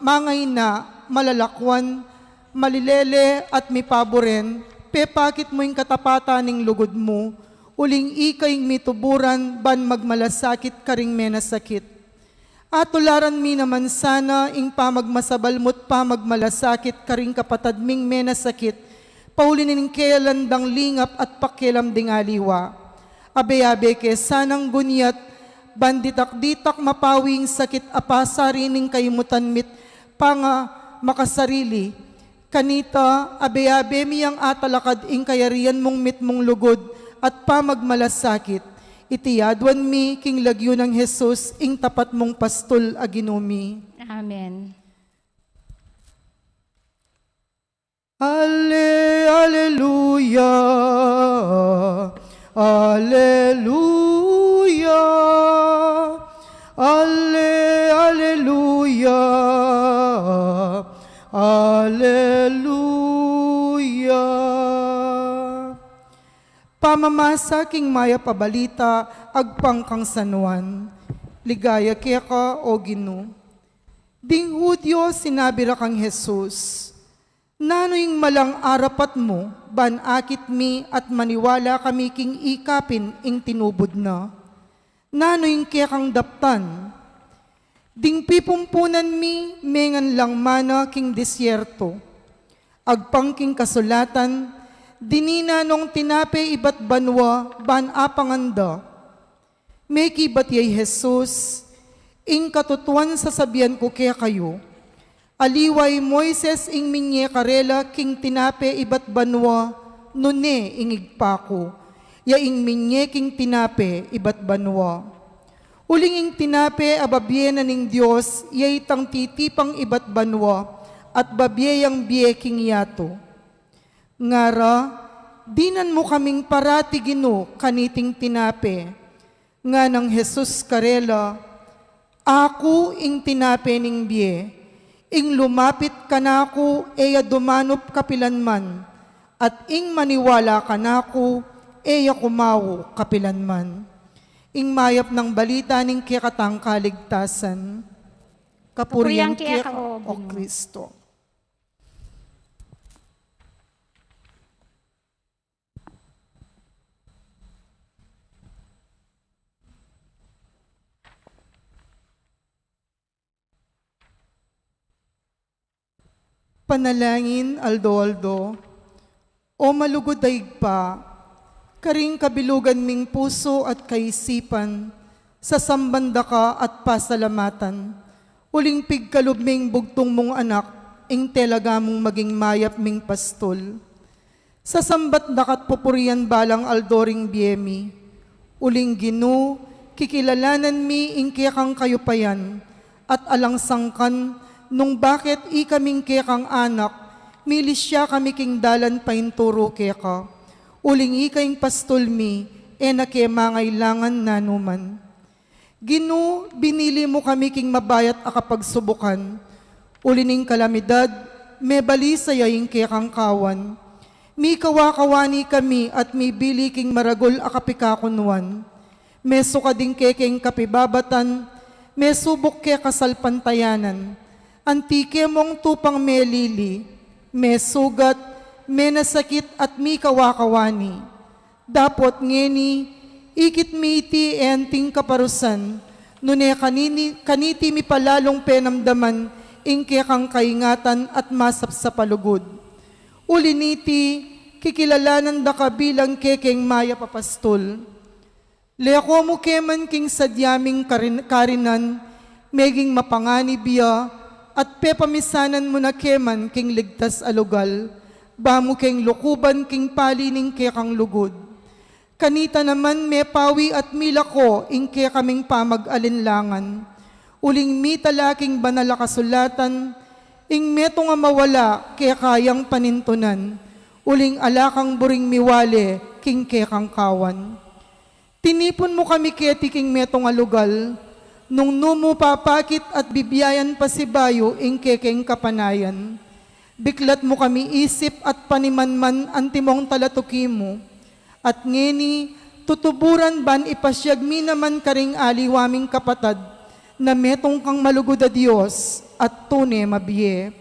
mangay na malalakwan, malilele at mipaboren, pepakit mo yung katapatan ning lugod mo, uling ikaing mituburan ban magmalasakit karing menasakit. At tularan mi naman sana ing pamagmasabalmot pamagmalasakit karing kapatad ming menasakit, paulinin kailandang lingap at pakilam ding aliwa. Abe-abe ke sanang gunyat, banditak-ditak mapawing sakit apasarining kaymutan mit, panga makasarili. Kanita, abe-abe miyang atalakad ing kayarian mong mit mong lugod, at pamagmalasakit. Itiyadwan mi king lagyo ng Jesus, ing tapat mong pastol aginumi. Amen. Alleluia. Alleluia, Alleluia, Alleluia. Pamamasa king maya pabalita, agpangkang sanuan, ligaya keka o Gino. Ding Hudyo sinabi ra kang Jesus, nanoing malang arapat mo, ban akit mi at maniwala kami king ikapin ing tinubod na. Nanoing kaya kang daptan, ding pipumpunan mi mengan lang mana king disyerto. Agpang king kasulatan, dinina nung tinape ibat banwa ban apanganda. Meki batyay Jesus, ing katutuan sa sabihan ko kaya kayo, aliway Moises ing minye karela king tinape ibat banwa, nune ingig pako, ya ing minye king tinape ibat banwa. Ulinging tinape a babye na ning Diyos, iyay tang titipang ibat banwa, at babyeyang biyeking yato. Ngara, dinan mo kaming parati Gino, kaniting tinape, nga ng Jesus karela, ako ing tinape ning biye, ing lumapit kanako, eya dumanop kapilanman, at ing maniwala kanako, eya kumawo kapilanman. Ing mayap ng balita ning kikatang kaligtasan. Kapuriang Kapuriang kika, kika, o Kristo. Panalangin, Aldo-Aldo, o malugod daig pa, karing kabilugan ming puso at kaisipan, sa sambanda ka at pasalamatan, uling pigkalubming bugtong mong anak, ing telaga mong maging mayap ming pastol. Sa sambat dakat pupurian balang aldoring biemi, uling Gino, kikilalanan mi ing kekang kayupayan, at alangsangkan, nung bakit ikaming kekang anak, milis siya kami king dalan painturo keka. Uling ikaing pastol mi, na kemangailangan nanuman. Gino, binili mo kami king mabayat akapagsubukan. Ulining kalamidad, may balisayaying kekang kawan. Mi kawakawani kami at mi bili king maragol akapikakunwan. Meso kading kekeng kapibabatan, may subok ke kasalpantayanan. Antike mong tupang melili, may sugat, may nasakit at mi kawakawani. Dapot ngeni, ikit mi iti enting kaparusan, nune kaniti mi palalong penamdaman, ingke kang kaingatan at masap sa palugod. Uliniti, kikilalanan da ka bilang kekeng maya papastol. Leko mo keman king sadyaming karinan, meging mapangani biya, at pepamisanan mo na keman king ligtas alugal, bamo king lukuban king palining kekang lugod. Kanita naman may pawi at milako ingke kaming pamag-alinlangan. Uling mitalaking banala kasulatan, ing meto nga mawala kaya kayang panintunan. Uling alakang buring miwale king kekang kawan. Tinipon mo kami keti king meto nga lugal, nung numo papakit at bibiyayan pa si bayo ing kekeng kapanayan. Biklat mo kami isip at panimanman antimong talatuki mo. At ngeni, tutuburan ban ipasyag mi naman karing aliwaming kapatad, na metong kang malugod a Diyos at tune mabiye.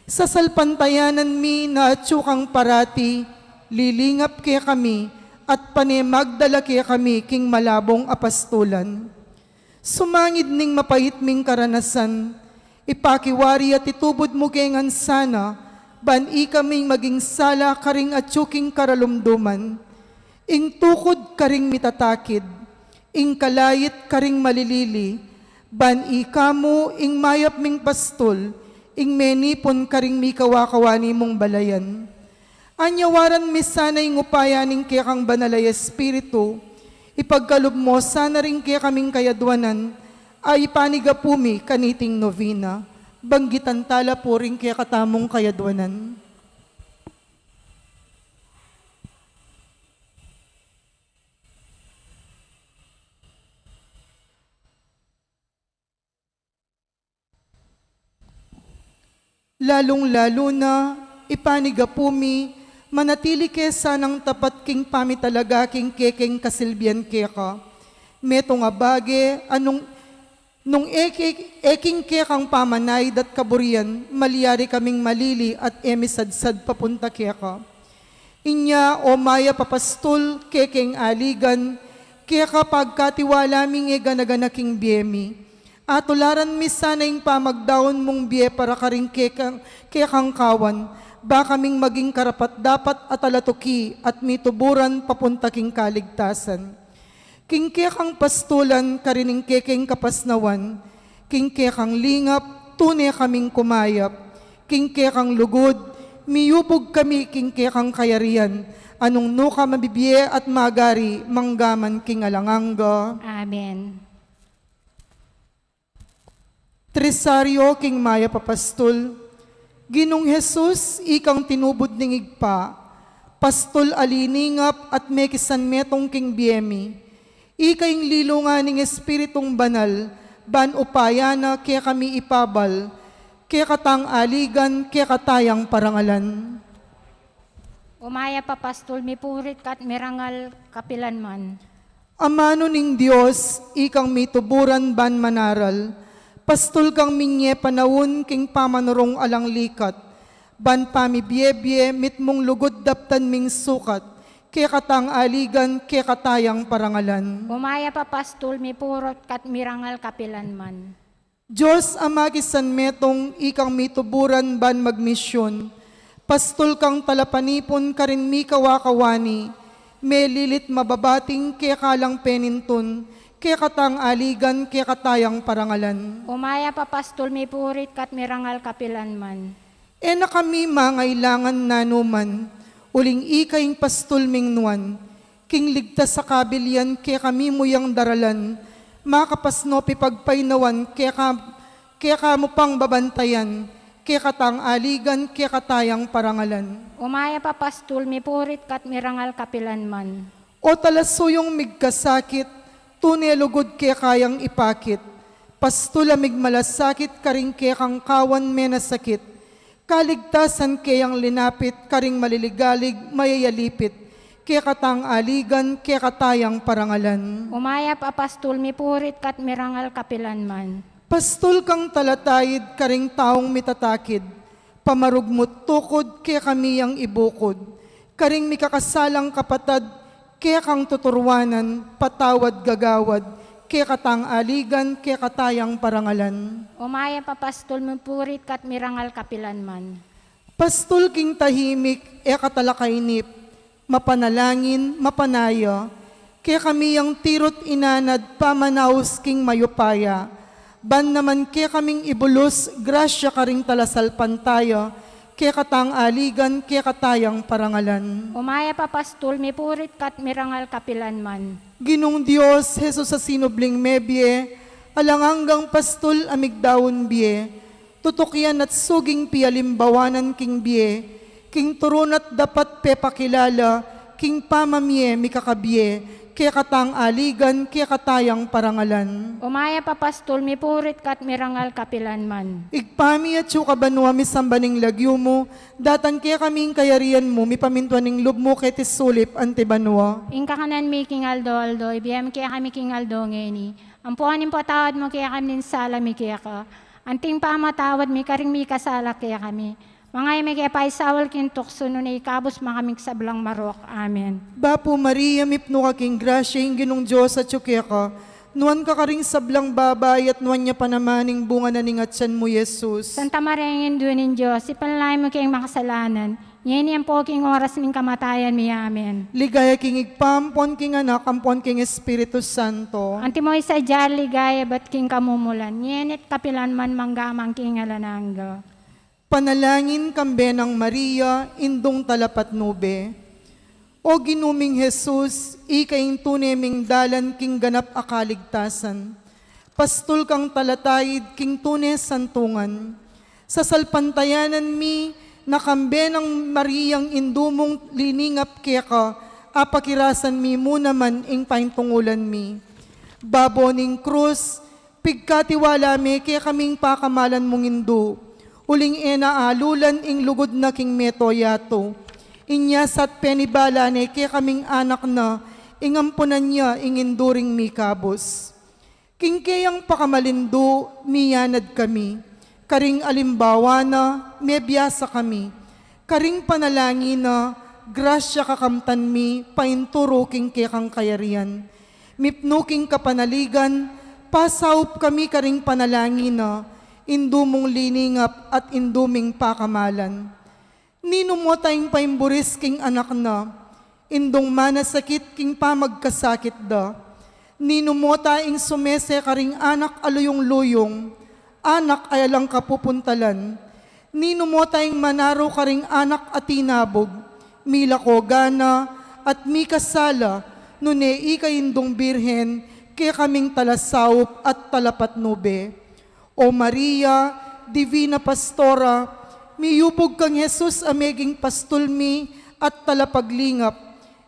Sa salpantayanan mi na atsukang parati, lilingap kaya kami at panemagdala kaya kami king malabong apastulan. Sumangid ning mapait ming karanasan, ipakiwari at itubod mo kengan sana, ban ikaming maging sala karing atsuking karalumduman, ing tukod karing mitatakid, ing kalayit karing malilili, ban ikamo ing mayap ming pastol, ing menipon karing mikawakawani mong balayan. Anyawaran mi sana'y ngupayaning kaya kang banalay espiritu, ipagkalub mo sana rin kaya kaming kayadwanan, ay panigapumi kaniting novena, banggitan tala po rin kaya katamong kayadwanan. Lalong-lalo na, ipanigapumi, manatili kesa ng tapat king pamitalaga king kekeng kasilbian keka. Meto nga bage, nung eking kekang pamanay dat kaburian, maliyari kaming malili at emisadsad papunta keka. Inya o maya papastol, kekeng aligan, keka pagkatiwala ming ganaganaking biemi. Atularan mi sana'y pamagdaon mong biye para karing kekang kawan, ba kaming maging karapat dapat at alatuki at mituburan papunta king kaligtasan. King kekang pastulan karining kekeng kapasnawan, king kekang lingap, tune kaming kumayap, king kekang lugod, miyubog kami king kekang kayarian, anong nuka mabibiye at magari, manggaman king alanganga. Amen. Tresaryo king Maya Papastol, Ginong Jesus, ikang tinubod ning igpa, pastol aliningap at mekisan metong king biemi, ikaing lilunga ning Espiritong Banal, ban upayana kaya kami ipabal, kaya katang aligan, kaya katayang parangalan. Umaya Papastol, mipurit kat mirangal kapilanman. Amano ning Diyos, ikang mituburan ban manaral, pastol kang minye panawon king pamanurong alang likat, ban pamibiyebye mitmong lugod daptan ming sukat, kaya katang aligan, kaya katayang parangalan. Umaya Papastol, mipurot kat mirangal kapilanman. Diyos amagisan metong ikang mituburan ban magmisyon, pastol kang talapanipon karin mi kawakawani, may lilit mababating kaya kalang penintun, kaya katang aligan, kaya katayang parangalan. Umaya Papastol, mipurit kat mirangal kapilanman. E na kami mangailangan nanuman, uling ikaing pastol mingnuan, king ligtas sa kabilyan, kaya kami muyang daralan, makapasno pipagpainawan, kaya kamo pang babantayan, kaya katang aligan, kaya katayang parangalan. Umaya Papastol, mipurit kat mirangal kapilanman. O talasuyong migkasakit, tunelugod kaya kayang ipakit, pastula migmalasakit karing kaya kang kawan menasakit, kaligtasan kayang linapit karing maliligalig mayayalipit, kaya katang aligan, kaya katayang parangalan. Umaya Papastol, mipurit kat mirangal kapilanman. Pastol kang talatayid karing taong mitatakid, pamarugmot tukod kaya kami yang ibukod, karing mikakasalang kapatad, kaya kang tuturwanan, patawad gagawad, kaya katang aligan, kaya katayang parangalan. Umaya Papastol, mipurit kat mirangal kapilanman. Pastol king tahimik, e katalakaynip, mapanalangin, mapanaya, kaya kami yang tirot inanad, pamanaus king mayupaya, ban naman kaya kaming ibulos, grasya karing talasal pantaya, kaya katang aligan, kaya katayang parangalan. Umaya Papastol, mipurit kat mirangal kapilanman. Ginong Diyos, Jesus sa sinubling mebye, alanganggang pastol amigdawon biye, tutukyan at suging pialimbawanan king biye, king turunat dapat pepakilala, king pamamye mikakabye, kaya katang aligan, kaya katayang parangalan. Umaya Papastol, mipurit kat mirangal kapilanman. Igpami at kabanwa mi sambaning lagyo mo, datan kaya kaming kayarian mo, mi pamintuan ning lub mo kay tisulip antibanwa. Ingka kanan mi king Aldo, ibiyam kaya kami king Aldo ngeni. Ang puanin po tawad mo kaya kami sala mi kaya ka. Anting pa matawad mi karing mi kasala kaya kami. Mga may kaya paisawal kintukso nun ay ikabos makamig sa blang marok. Amen. Bapo Maria, mipno ka king grasya, yung ginong Diyos at ka, nuan ka karing sablang babay at nuan niya panamaning bunga na ningatsan mo, Jesus. Santa Maria, ang indunin Diyos, ipanalay mo kayong makasalanan. Yan yan po king oras ng kamatayan mi. Amen. Ligaya king igpampon king anak, ampon king Espiritu Santo. Antimoy sa jar ligaya ba't king kamumulan. Yenit kapilan man manggamang king alanangga. Panalangin kambe ng Maria, indong talapat nube. O ginuming Jesus, ikaing tuneming dalan king ganap akaligtasan. Pastol kang talatayid king tune santungan. Sa salpantayanan mi, nakambe ng Mariang indumong liningap kaya ka, apakirasan mi muna man ing paintungulan mi. Baboning krus, pigkatiwala mi kaya kaming pakamalan mong indu. Uling ena alulan ing lugod na king metoyato. Inyasat penibala ne kaya kaming anak na, ingampunan niya inginduring mikabos. King kayang pakamalindu, miyanad kami. Karing alimbawa na, mebiyasa kami. Karing panalangin na, grasya kakamtan mi, painturo king kayang kayarian. Mipnuking kapanaligan, pasaup kami karing panalangin na, indumong liningap at induming pakamalan. Nino mo tayong paimburis king anak na, indong manasakit king pamagkasakit da. Nino mo tayong sumese karing anak aluyong-luyong, anak ay alang kapupuntalan. Nino mo tayong manaro karing anak at tinabog, mila ko gana at mikasala, nune ikay indong birhen, kaya kaming talasawop at talapat nube. O Maria, Divina Pastora, miyubog kang Jesus ameging pastulmi at talapaglingap.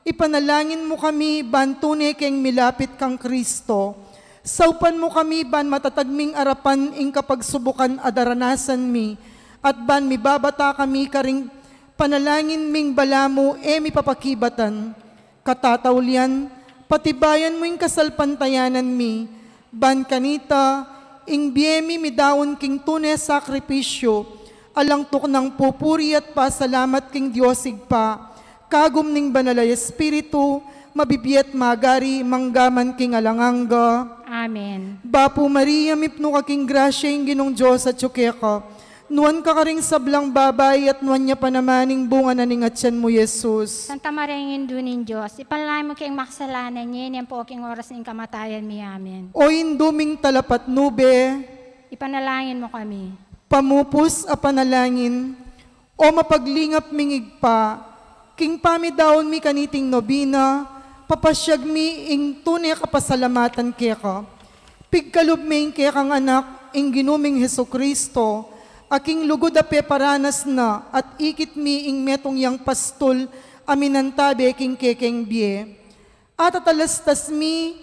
Ipanalangin mo kami, ban tunay keng milapit kang Kristo. Saupan mo kami, ban matatagming arapan ing kapagsubukan adaranasan mi. At ban mibabata kami karing panalangin ming balamo mi papakibatan. Katataulian, patibayan mo ing kasalpantayanan mi. Ban kanita, ing biyemi midawon king tunay sakripisyo, alang tuk ng pupuri at pasalamat king Diyosig pa, kagum ning banalay Espiritu, mabibiyat magari, manggaman king alanganga. Amen. Bapo Maria, mipno ka king grasya ing ginong Diyos at tsukeka, nuan ka karing sablang babay at nuan niya panamaning bunga na ningatyan mo, Jesus. Santa Maria, ng Indunin Diyos, ipanalangin mo kayong makasalanan niya, yan po aking oras ng kamatayan mi. Amen. O induming talapat nube, Ipanalangin mo kami. pamupos a panalangin, o mapaglingap mingig pa, king pamidaon mi kaniting nobina, papasyag mi ing tunay kapasalamatan keka. Pigkalub mi ing kekang anak, ing ginuming Heso Kristo, aking lugod a paranas na, at ikit mi ing metong yang pastol, aminantabe king kekeng biye. At atalastas mi,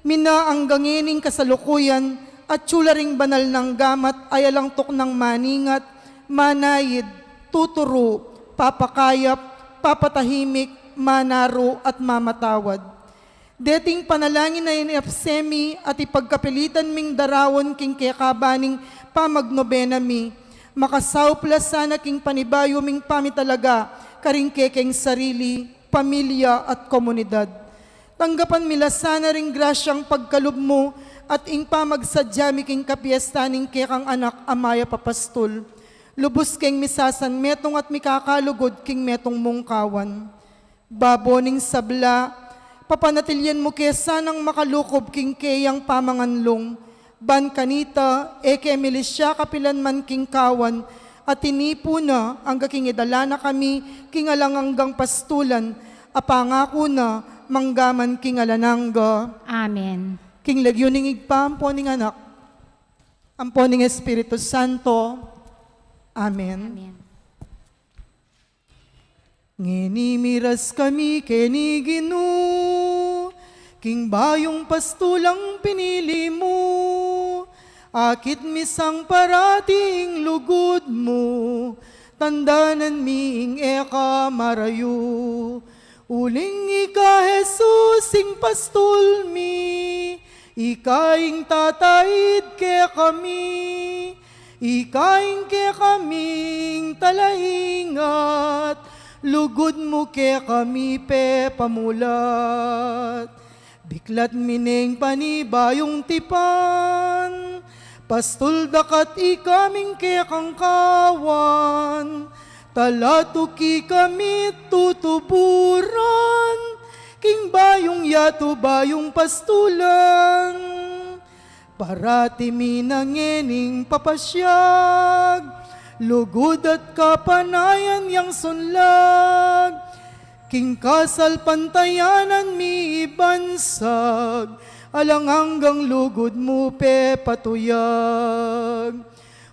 mina ang gangining kasalukuyan, at tsularing banal ng gamat ay alang tok ng maningat, manayid, tuturo, papakayap, papatahimik, manaro at mamatawad. Deting panalangin na inapsemi at ipagkapilitan ming darawon king kekabaning pamagnovena mi, makasawplas sana king panibayo ming pamitalaga, karing kekeng sarili, pamilya at komunidad. Tanggapan mila sana ring grasyang pagkalub mo at ing pamagsadyami king kapiestaning kekang anak amaya papastol. Lubos keng misasan metong at mikakalugod king metong mungkawan. Baboning sabla, papanatilyan mo kesa nang makalukob king keyang pamanganlong. Ban kanita, eke milisya kapilan man king kawan, at tinipo na ang kaking idala na kami king alanganggang pastulan, apangako na manggaman king alanangga. Amen. King Legyuning igpampo ning anak, ampo ning Espiritu Santo. Amen. Amen. Nginimiras kami keni Ginu, king bayong pastulang pinili mo, akit misang parating lugod mo, tandanan miing eka marayo. Uling ika Jesus ing pastol mi, ikaing tatayid ke kami, ikaing ke kaming talaingat, lugod mo ke kami pe pamulat. Biklat mining panibayong tipan, pastol dakat ikaming ke kangkawan, talatuki kami tutuburan, king bayong yato bayong pastulan. Parati minangening papasyag, lugod at kapanayan yang sunlag, king kasal pantayanan mi ibansag, alang hanggang lugod mo pe patuyag.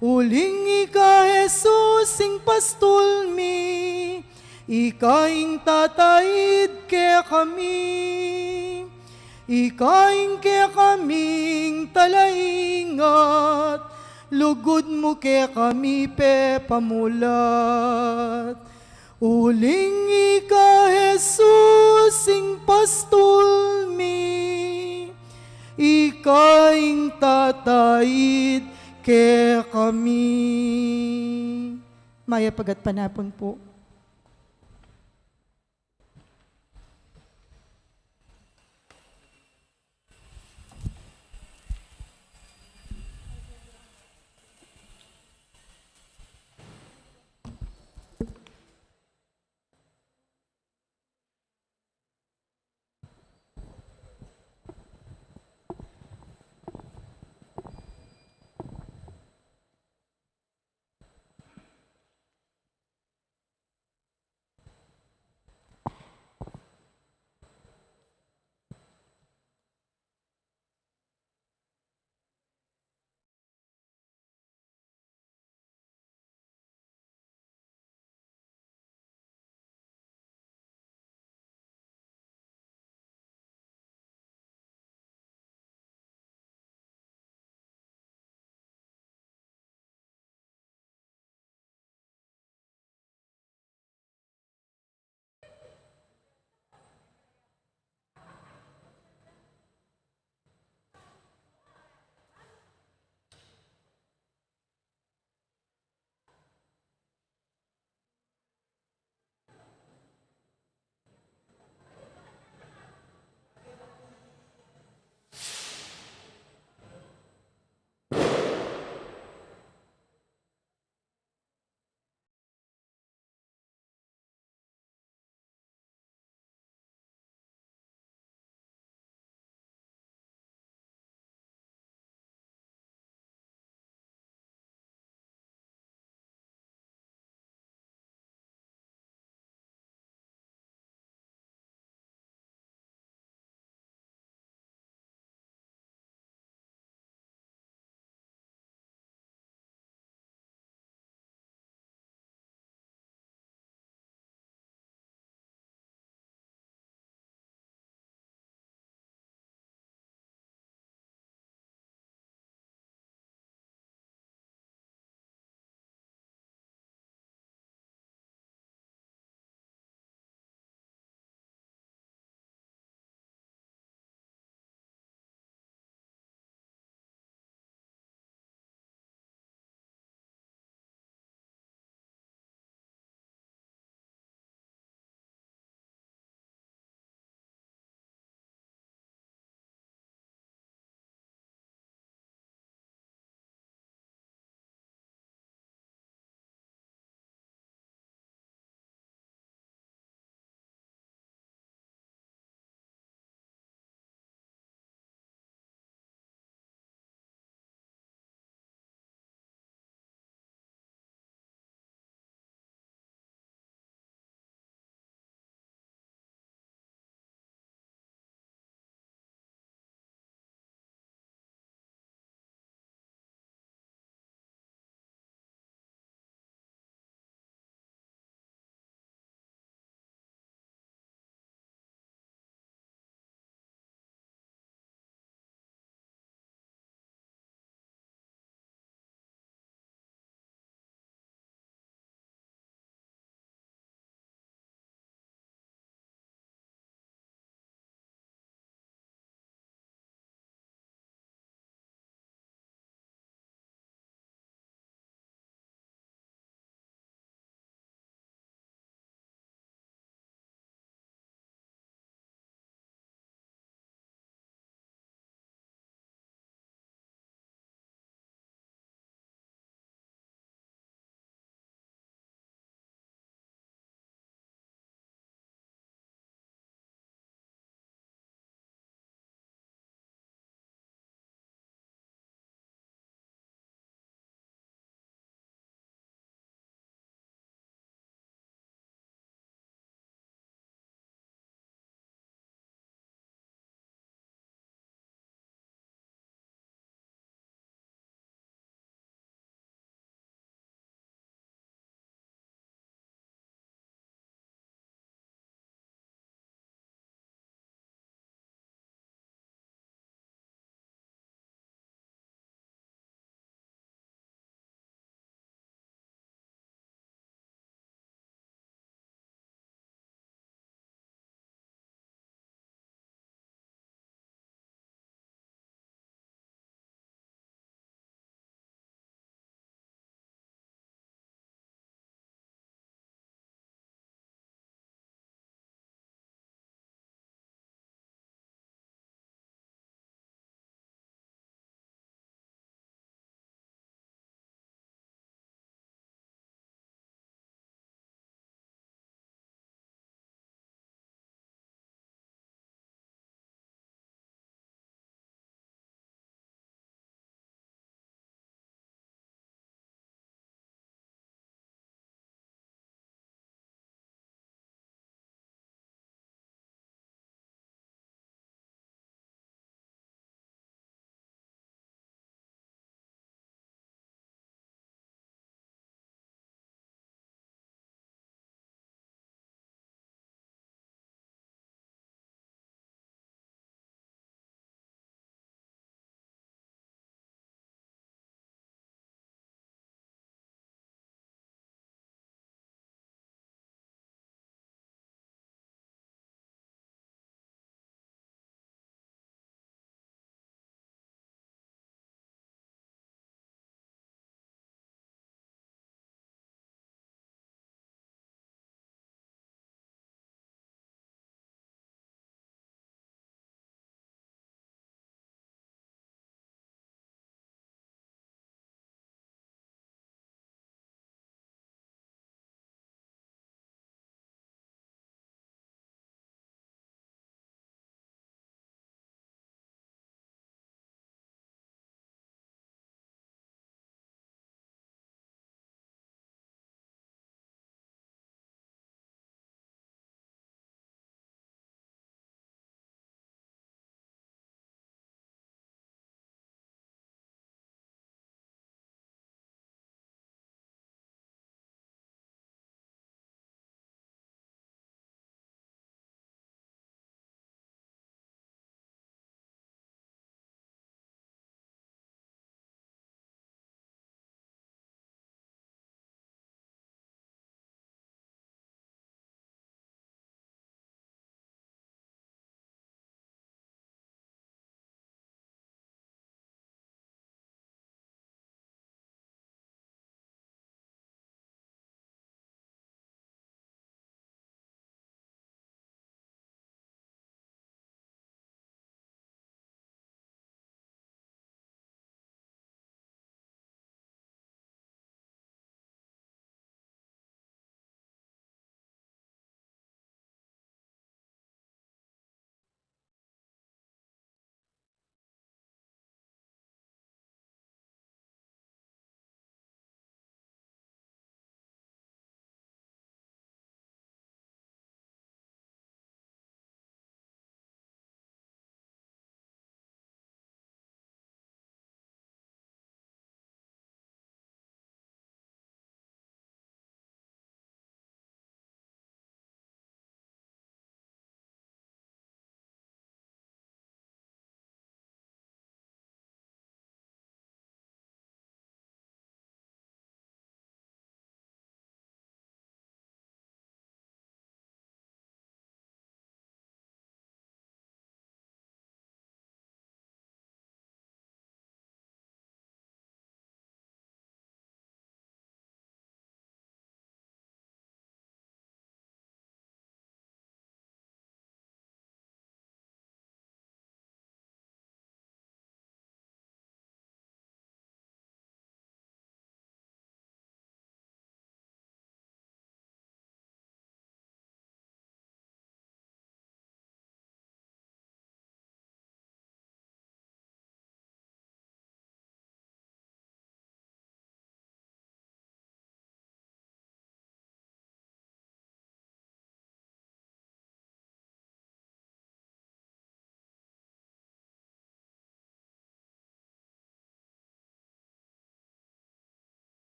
Uling ika Jesus ing pastol mi, ikaing tatayid ke kami, ikaing ke kaming talaingat, lugod mo ke kami pe pamulat. Uling ika Jesus ing pastol mi, ikaing tatayid ke kami. Maya pagat panapon po.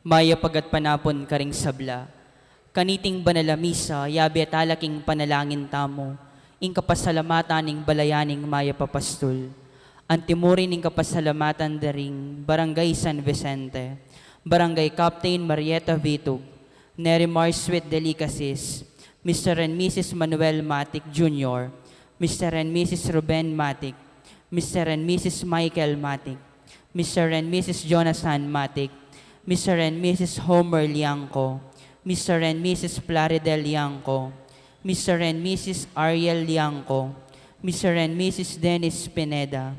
Maya pagat panapon karing sabla. Kaniting banalamisa, yabi at alaking panalangin tamo, ing kapasalamatan ing balayaning maya papastol. Antimurin ing kapasalamatan daring Barangay San Vicente, Barangay Captain Marieta Vitug, Nerimar Sweet Delicacies, Mr. and Mrs. Manuel Matic Jr., Mr. and Mrs. Ruben Matic, Mr. and Mrs. Michael Matic, Mr. and Mrs. Jonathan Matic, Mr. and Mrs. Homer Liangco, Mr. and Mrs. Plaridel Liangco, Mr. and Mrs. Ariel Liangco, Mr. and Mrs. Dennis Pineda,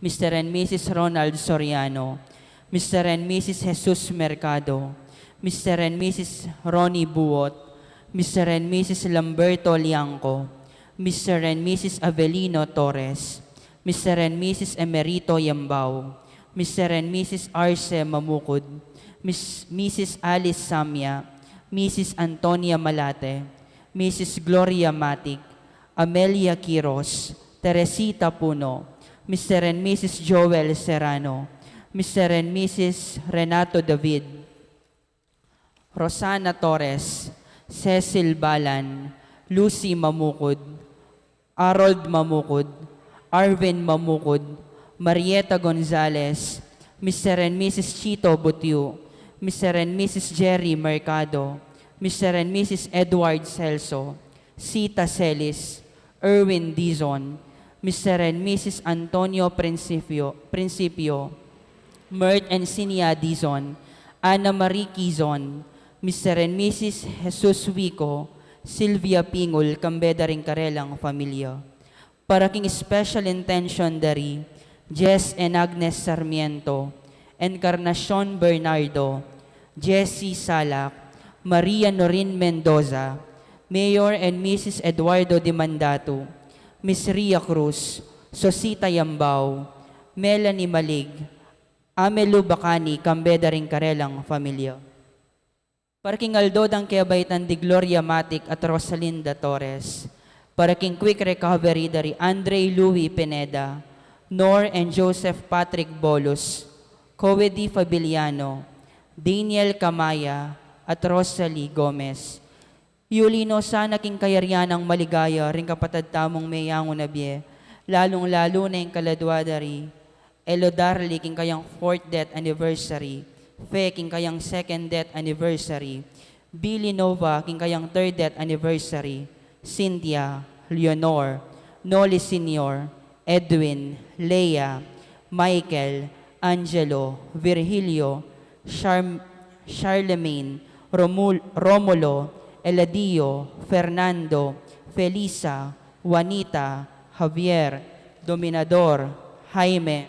Mr. and Mrs. Ronald Soriano, Mr. and Mrs. Jesus Mercado, Mr. and Mrs. Ronnie Buot, Mr. and Mrs. Lamberto Liangco, Mr. and Mrs. Avelino Torres, Mr. and Mrs. Emerito Yambao, Mr. and Mrs. Arce Mamukod, Mrs. Alice Samya, Mrs. Antonia Malate, Mrs. Gloria Matic, Amelia Quiros, Teresita Puno, Mr. and Mrs. Joel Serrano, Mr. and Mrs. Renato David, Rosana Torres, Cecil Balan, Lucy Mamukod, Harold Mamukod, Arvin Mamukod, Marieta Gonzalez, Mr. and Mrs. Chito Butyu, Mr. and Mrs. Jerry Mercado, Mr. and Mrs. Edward Celso, Sita Celis, Erwin Dizon, Mr. and Mrs. Antonio Principio, Mert and Sinia Dizon, Ana Marie Quizon, Mr. and Mrs. Jesus Wico, Sylvia Pingol, Kambeda ring Karelang Familia. Paraking special intention dari Jess and Agnes Sarmiento, Encarnacion Bernardo, Jessie Salak, Maria Norin Mendoza, Mayor and Mrs. Eduardo de Mandato, Miss Ria Cruz, Sosita Yambao, Melanie Malig, Amelu Bacani, Kambeda ring Karelang Familia. Paraking Aldodang Keabaitan di Gloria Matic at Rosalinda Torres, paraking quick recovery dari Andre Louis Pineda, Nor and Joseph Patrick Bolos, Coedy Fabiliano, Daniel Camaya, at Rosalie Gomez. Yulino sana king kayaryanang maligaya ring kapatad tamong mayango na biye, lalong-lalo na yung kaladwadari, Elodarli king kayang 4th death anniversary, Fe king kayang 2nd death anniversary, Billy Nova king kayang 3rd death anniversary, Cynthia, Leonor, Noli Senior, Edwin, Leia, Michael, Angelo, Virgilio, Charlemagne, Romulo, Eladio, Fernando, Felisa, Juanita, Javier, Dominador, Jaime,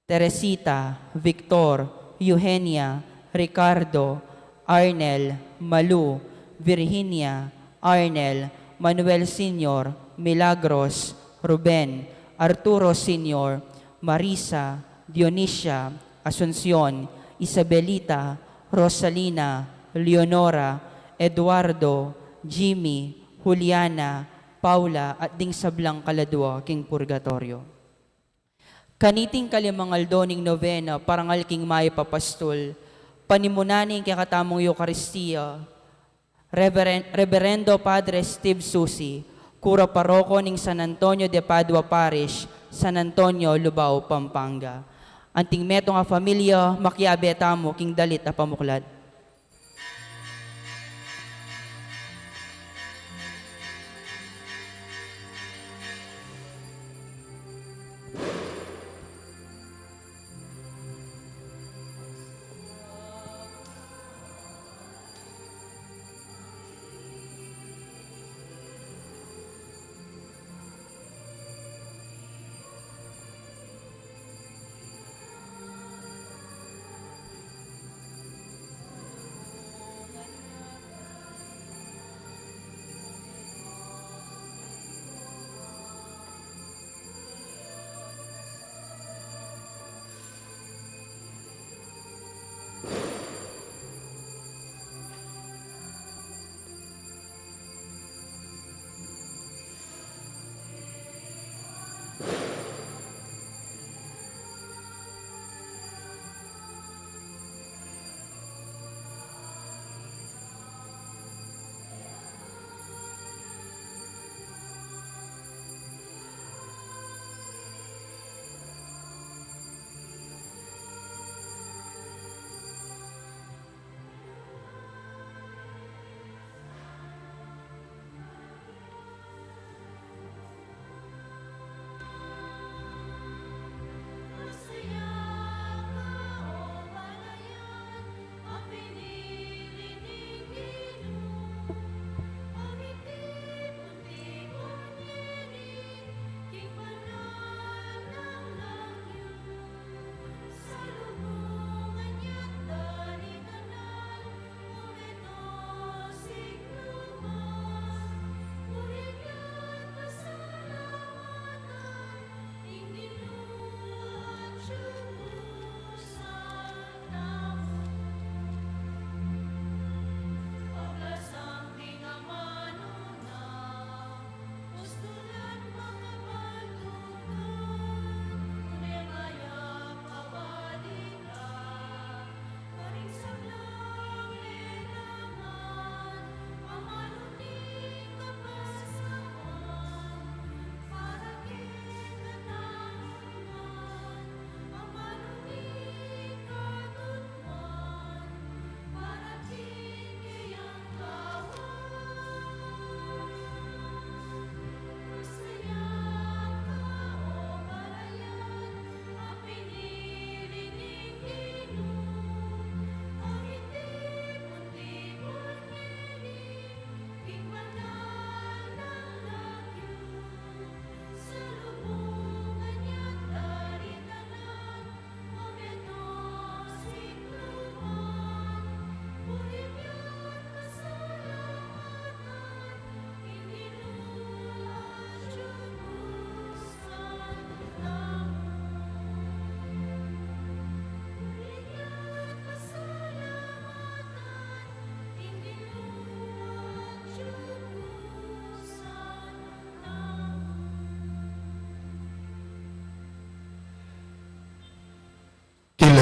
Teresita, Victor, Eugenia, Ricardo, Arnel, Malu, Virginia, Arnel, Manuel Senior, Milagros, Ruben, Arturo Senior, Marisa, Dionisia, Asuncion, Isabelita, Rosalina, Leonora, Eduardo, Jimmy, Juliana, Paula at ding sablang kaladwa king purgatorio. Kaniting kalimangaldoning novena parangal king may papastol, panimunaning kakatamong Eucharistia, Reverendo Padre Steve Susi, Kura Paroko ning San Antonio de Padua Parish, San Antonio, Lubao, Pampanga. Anting metong a familia, makiabe tamo king dalit a pamuklad.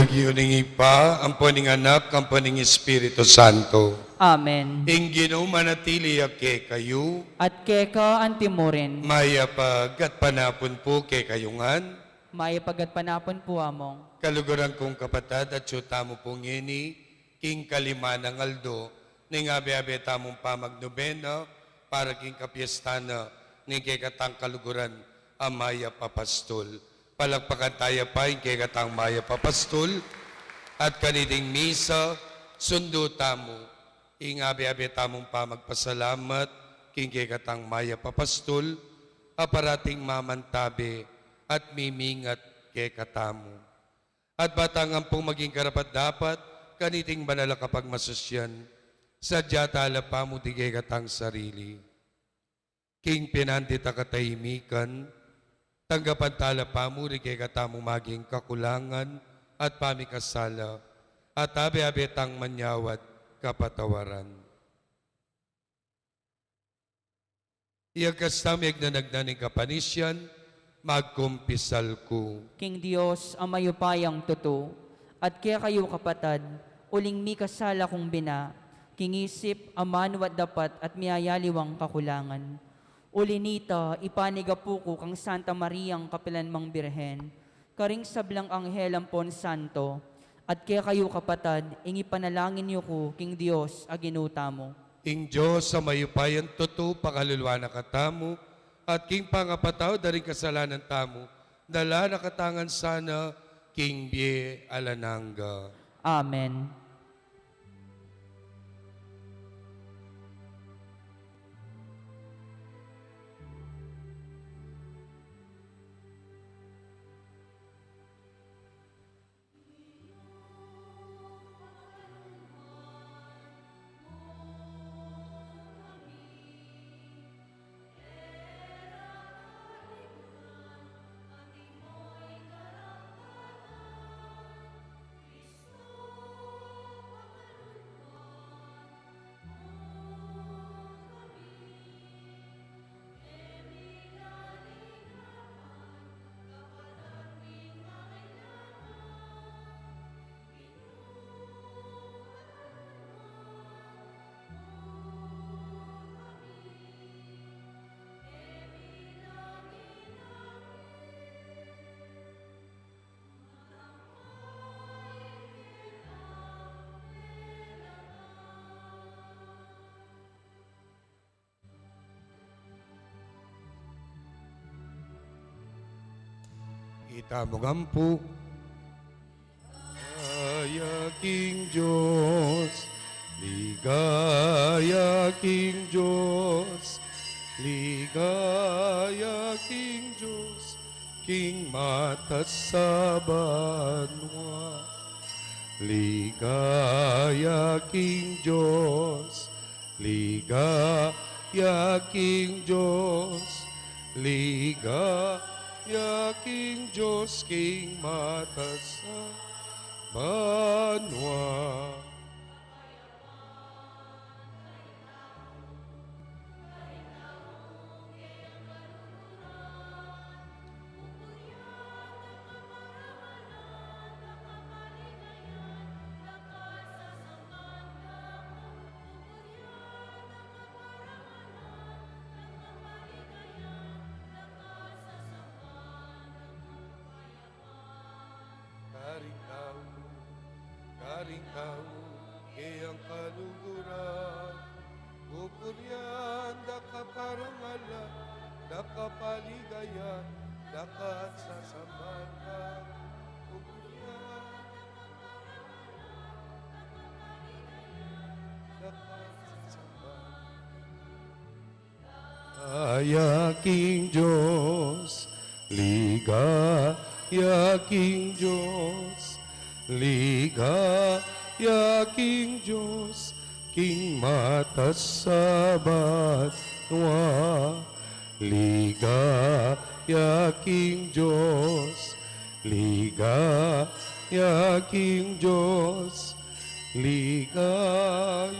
Nagyuning pa, ang puning anak, ang puning Espiritu Santo. Amen. Ingino manatili ke kayo, At keka antimurin, mayapag at panapon po ke kayungan, may pagatpanapon po among. kaluguran kong kapatad at syuta mo pong ini, king kalima ng aldo, ning abe-abe tamong pamagnovena, para king kapiestana, ning kekatang kaluguran, amaya papastol. Palagpakan tayo pa, ing kekatang maya papastol, at kaniting misa, sundo tamo, ing abe-abe tamong pamagpasalamat, king kekatang maya papastol, aparating mamantabe, at mimingat kekatamo. At batangan pong maging karapat-dapat, kaniting banala kapag masusyan, sadya tala pa mo tigay katang sarili. King pinandita katahimikan, tanggapan tala pa mo rigay katamong maging kakulangan at pamikasala, at abe-abe tang manyawat kapatawaran. Iyagkastamig na nagnaning kapanisyan, magkumpisal ko. King Diyos, ang mayupayang tuto, at kaya kayo kapatad, uling mi kasala kong bina, kingisip, aman wat dapat at miyayaliwang kakulangan. Ulinita, ipanigapu ko kang Santa Mariang Kapilanmang Birhen, karing sablang anghel ampon santo, at kaya kayo kapatad, ingi panalangin niyo ko, King Diyos, aginuta mo. Ing Diyos sa mayupayan tuto, pakalulwa na katamo, at king pangapataw, daring kasalanan tamo, dala nakatangan sana, King Bie Alananga. Amen. Itamong ampu. Ligaya King Diyos, ligaya King Diyos, ligaya King Diyos, King matas sa banwa. Ligaya King Diyos, ligaya King Diyos, ligaya King Diyos, King matas sa banwa. Karing tao, kayang kaluguran, pupuryan, daka parangalan, daka paligayan, daka sasamatan, pupuryan, daka sasamatan. Ligaya King Diyos, ligaya King Diyos, ligaya King Diyos, King matas sa banwa. Ligaya King Diyos, ligaya King Diyos, ligaya.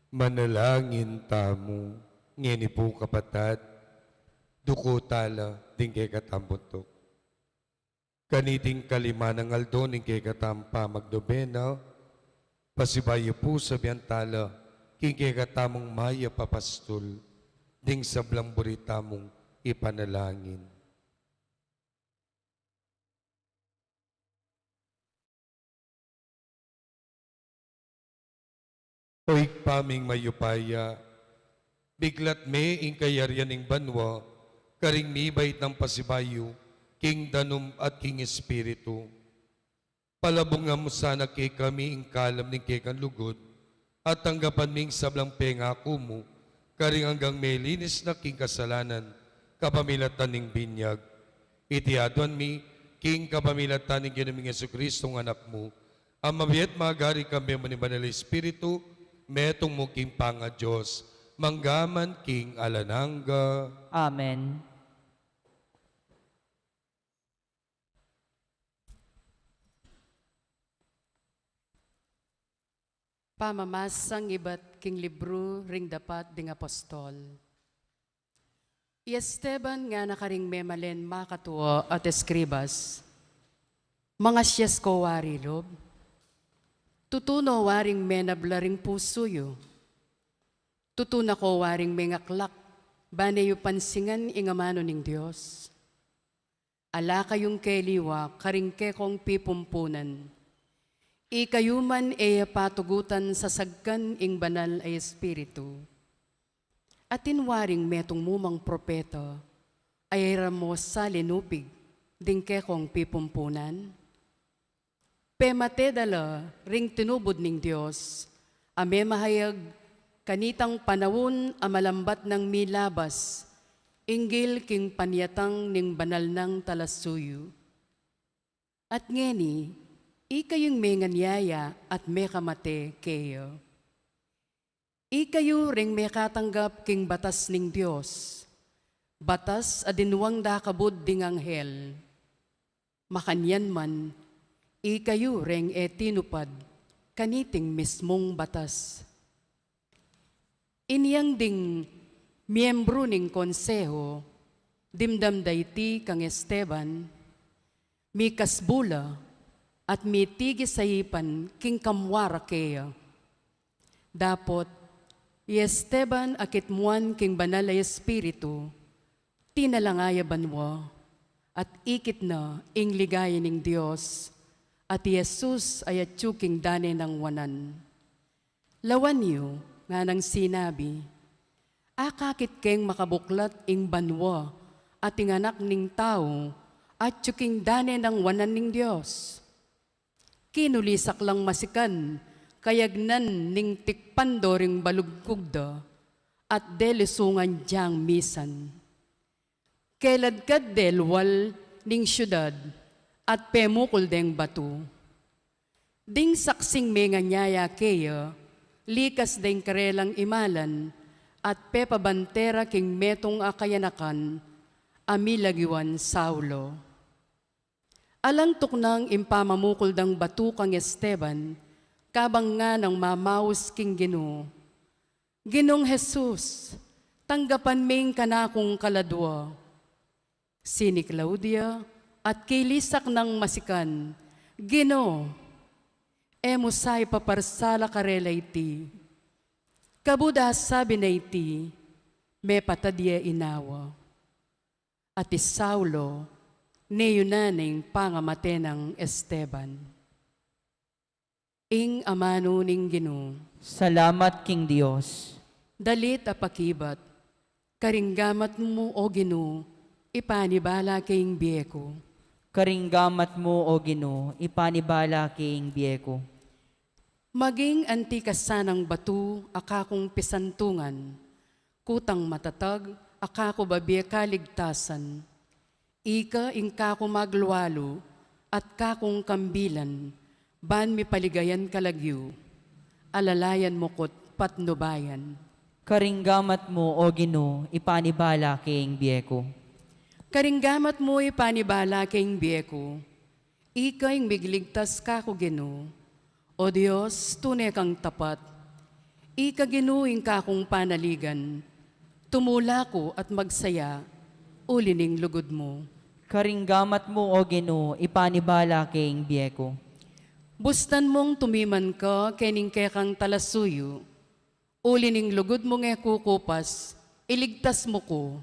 Manalangin tamo, ngeni po kapatad, duko tala, ding kay katampuntok. Kaniting kalima ng aldo, ning kay katampa magdobena, pasibayo po sa biyantala, king kay katamong maya papastol, ding sablang burita mong ipanalangin. Oy paming mayupaya, biglat me ing kayaryan ing banwa, karing mibait ng pasibayo, king danum at king espiritu. Palabungan mo sana kay kami ing kalam ning kay kanlugod, at tanggapan ming sablang pengako mo, karing hanggang may linis na king kasalanan, kapamilatan ning binyag. Itiaduan mi, king kapamilatan ning ginaming Jesucristong anak mo, ang mabiyat magari kami manibanal espiritu, metong mo king panga Diyos, manggaman king alananga. Amen. Pamamasang iba't king libro ring dapat ding apostol. Esteban nga nakaring memalen makatuwa at eskribas, mga siyas ko wari lob, tutuno waring menablaring pusuyo, tutuna ko waring mengaklak, banayo pansingan ingamano ning Diyos. Ala kayong keliwa, karing kekong pipumpunan, ikayuman e patugutan sa sagkan ing banal ay espiritu. Atin waring metong mumang propeta, ay ramos sa linupig, ding kekong pipumpunan. Pemate dala ring tinubod ning Diyos, ame mahayag kanitang panawon amalambat ng milabas, inggil king panyatang ning banal ng talasuyo. At ngeni, ikayong may nganyaya at may kamate kayo. Ikayo ring may katanggap king batas ning Diyos, batas adinwang dakabud ding anghel. Makanyan man, ikayo ring tinupad, kaniting mismong batas. Inyang ding miyembro ning konseho, dimdam dayti kang Esteban, mi kasbula at mi tigisayipan king kamwara kaya. Dapot, Esteban akitmuan king banal ay espiritu, tinalangaya banwa, at ikit na ing ligaya ning Diyos, at Jesus ay atsuking dane ng wanan. Lawan niyo nga nang sinabi, akakit keng makabuklat ing banwa, at ing anak ning tao, at tsuking dane ng wanan ning Diyos. Kinulisak lang masikan, kayagnan ning tikpando ring balugkugda, at delisungan diyang misan. Keladkad delwal ning syudad, at pemukol deng batu. Ding saksing may nganyaya kaya, likas deng karelang imalan, at pepabantera king metong akayanakan, amilagiwan Saulo. Alang tuknang impamamukol dang batu kang Esteban, kabang nga ng mamaus king Ginoo. Ginong Jesus, tanggapan ming kanakong kaladwa. Sini Claudia at kilisak ng masikan, Ginoo, emusay paparsala karela iti. Kabuda sabi na iti, me patadya inawa. At Saulo, neyunaning pangamate ng Esteban. Ing amano ning Ginoo, Salamat King Diyos. dalit apakibat, karinggamat mo o Ginoo, ipanibala kayong biyeko. Karinggamat mo, O Ginoo, ipanibala king biyeko. Maging antikasanang batu, akakong pisantungan, kutang matatag, akako babiya kaligtasan. Ika ing kako magluwalo, at kakong kambilan, ban mi paligayan kalagyo, alalayan mo kot patnubayan. Karinggamat mo, O Ginoo, ipanibala king biyeko. Karinggamat mo ipanibala kayong biyeko, ika'y migligtas kako Ginoo. O Diyos, tunay kang tapat, Ikaginuing kakong panaligan, tumula ko at magsaya, ulining lugod mo. Karinggamat mo, O Ginoo, ipanibala king biyeko. Bustan mong tumiman ka, kening kekang talasuyo, ulining lugod mo nge kukupas, iligtas mo ko.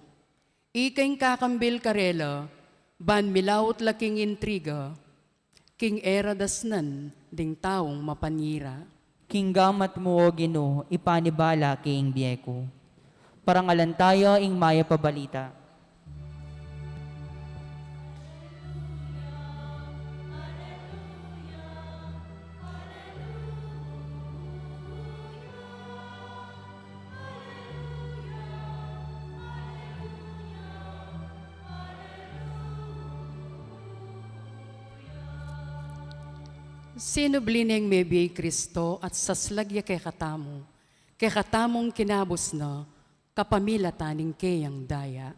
Ikaing kakambil karela, ban milawot laking intriga, king era dasnan, ding taong mapanira. Kinggamat mo, O Ginoo, ipanibala king biyeko. Parangalan tayo ing maya pabalita. Sinublineng mebi Kristo at saslagya kay katamong kinabos na, kapamilataning kayang daya.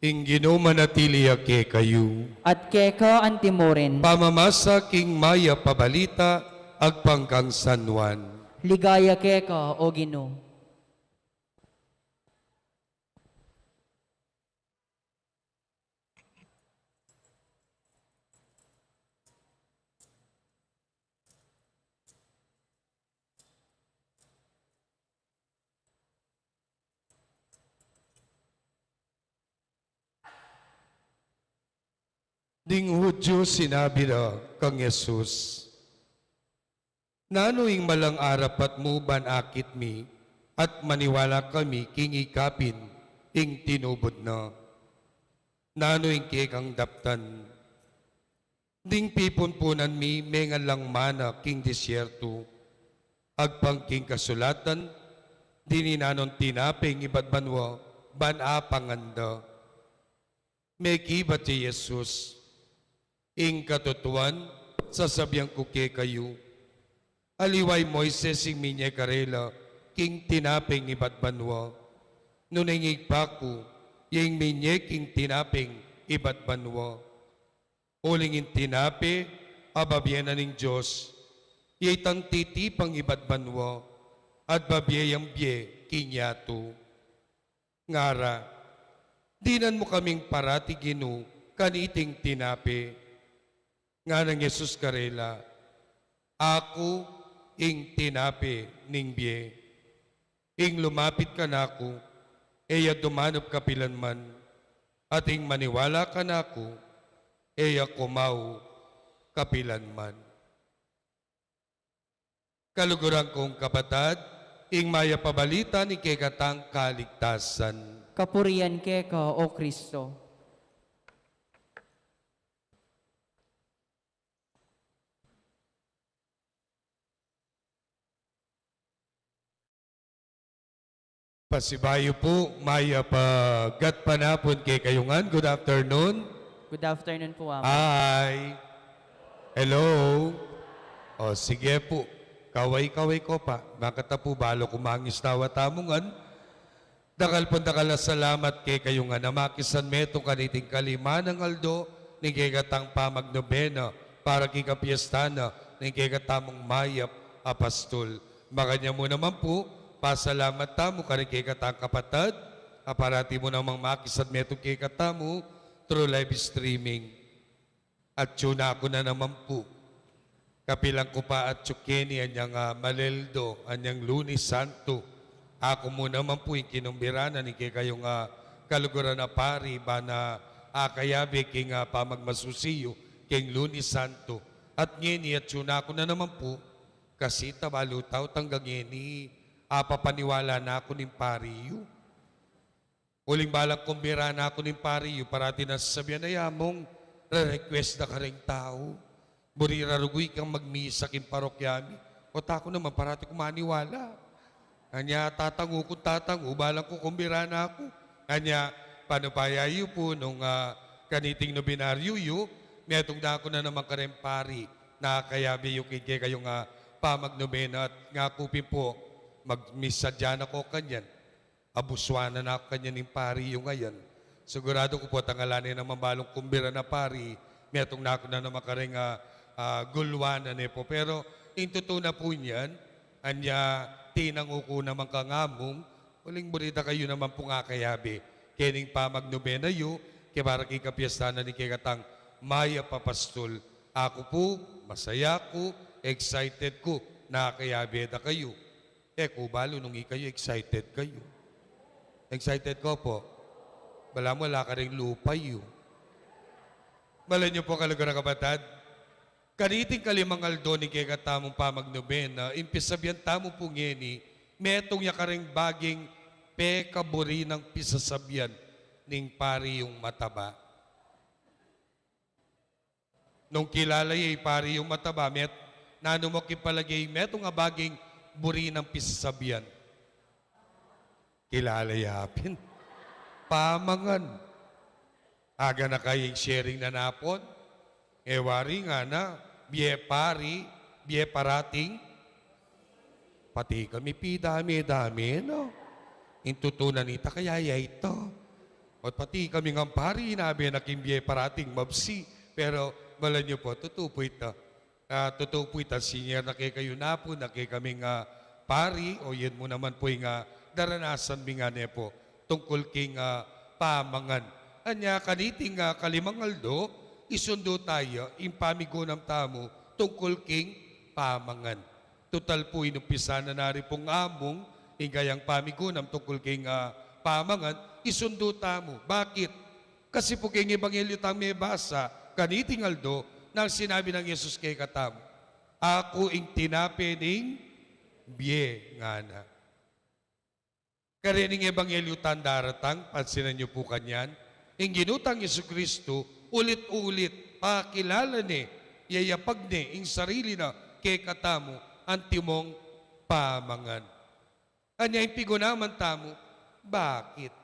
Ing ginumanatili ke kayo, At keka antimoren, pamamasa king maya pabalita, agpangkang San Juan. ligaya keka, O Ginoo. Ding Hudyo sinabi na kang Yesus, Nanoing malang arapat mo ban akit mi, at maniwala kami king ikapin, ing tinubod na. Nanoing kang daptan, ding pipunpunan mi, mengan lang mana king disyerto, agpang king kasulatan, dininanon tinaping ibadbanwa, ban apanganda. May kibat si Jesus, ing katutuan, sasabyang kuke kayo. Aliway Moises ing minye karela, king tinaping ibadbanwa. Nuningig paku, yung minye king tinaping ibadbanwa. Uling in tinape, ababyenan ng Diyos, yitang titipang ibadbanwa, at babyayang bye kinyato. Ngara, dinan mo kaming parati Ginoo, kaniting tinape. Nga ng Yesus karela, ako ing tinape ning bie. Ing lumapit ka nako, eya dumanop kapilan man, at ing maniwala ka nako, eya kumaw kapilan man. Kaluguran kong kapatad, ing maya pabalita ni kekatang kaligtasan. Kapurian keka, O Kristo. Pasibayo po, maya pagat panapon kay kayungan. Good afternoon. Good afternoon po, Ama. Hi. Hello. O sige po, kaway-kaway ko pa. Makata po balo kumangis tawa tamungan. Dakal po dakal na salamat kay kayungan na makisan meto kaniting kalima ng aldo ni kaygatang pamagnovena para kikapiestana ni kaygatamong mayap apastol. Makanya mo naman po, pasalamat tamo kari kaygatang kapatad, aparati mo namang makisan meto kaygatamo through live streaming. At yun ako na naman po. Kapilang ko pa at tsukeni anyang Maleldo, anyang Lunes Santo. Ako mo naman po yung kinumbirana ni kayong kaluguran na pari ba na akayabi king pamagmasusiyo king Lunes Santo. At ngeni at yun ako na naman po kasi tabalutaw tanggang ngeni papaniwala na ako ng pariyo. Uling balang kumbira na ako ng pariyo parati na sasabihan na yamong request na ka rin tao. Burirarugoy kang magmisa kin parokyami. O tako naman parati kumaniwala. Kanya tatango balang ko kumbira na ako. Kanya panupayayo po nung kaniting nobinaryo yu, metong dako na naman karempari na kayabi yu kay kayo nga pamagnobena at nga kupin po magmisadya na ko kanyan. Abuswana na ako kanyan ng pari yu ngayon. Sigurado ko po tangalanin na mabalong kumbira na pari, metong dako na naman kareng gulwanan po. Pero yung totoo na po niyan, anya tinanguko naman kangamong, uling burita kayo naman po nga kayabi. Kening pamagnobena yu, kaya para kay kapiesta na ni Kekatang Maya Papastol. Ako po, masaya ko, excited ko, nakakayabeda kayo. Kubalo nung kayo, excited kayo. Excited ko po. Wala mo, wala ka rin lupa yun. Malay niyo po kalugar na kapatid, kaniting kalimang aldo ni Kekatamong pamagnobena, impisabyan tamo po ngeni, metong yakaring baging pekaburi ng pisasabyan ning pari yung mataba. Nung kilala yung pari yung mataba, nano mo kipalagay, metong nga baging buri ng pisasabyan. Kilala yapin. Pamangan. Aga na kayong sharing na napon. Wari nga na, biye pari, biye parating. Pati kami dami, no? Intutunan nita kaya ito. At pati kami ng pari, inabi na kimbiye parating mabsi. Pero, wala niyo po, totoo po ito. Totoo po ito, senior na kayo na po, na kaming pari, o yan mo naman po yung daranasan mi nga po, tungkol king pamangan. Anya, kaniting kalimang aldo, isundo tayo, impamigunam tamo, tungkol king pamangan. Total po inumpisa na nari pong among, ingayang pamigunam tungkol king pamangan, isundo tamo. Bakit? Kasi po king ebanghelyo tang may basa, kaniting aldo, nang sinabi ng Yesus kay Katam, ako ing tinapening biye nga na. Karining ebanghelyo tandaratang, pansinan niyo po kanyan, ing ginutang Yesu Kristo, ulit-ulit, pakilala ni, yayapag ni, ing sarili na, kay katamo, antimong pamangan. Anya yung pigunaman tamo, bakit?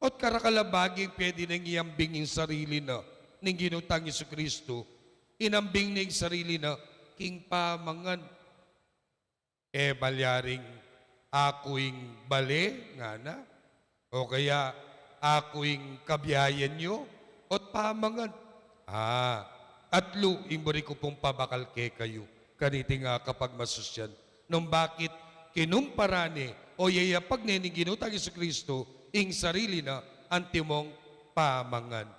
At karakalabaging pwede nang iambing yung sarili na, ning ginutang Yesu Kristo, inambing ning sarili na, king pamangan. Balyaring, ako'ing bale, nga na, o kaya ako'ing kabiyayan nyo, at pamangan. Atlo, imbori ko pong pabakal ke kayo, kaniting kapag masusyan. Nung bakit kinumparane o yayapag ni ginutang Yesu Kristo, ing sarili na antimong pamangan.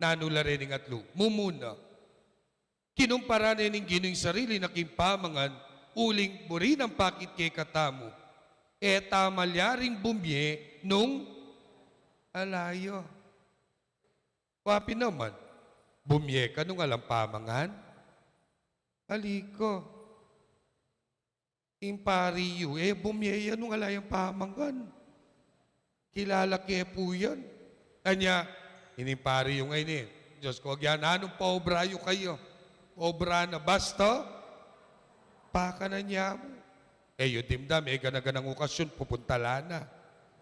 Nanula rin ng atlo, mumuna. Kinumparane ning ginuing sarili na kimpamangan, uling buri ng pakit kay katamo, tamalyaring bumye nung alayo. Wapi naman, bumye ka nung alam pamangan? Aliko. Impariyo, bumye yan nung alayang pamangan. Kilala kaya po yan. Kanya, inimpariyo ngayon Diyos ko, yan, anong paobrayo kayo? Obra na basta, paka na niya mo. Yung dimdam, ganaganang okasyon, pupuntala na.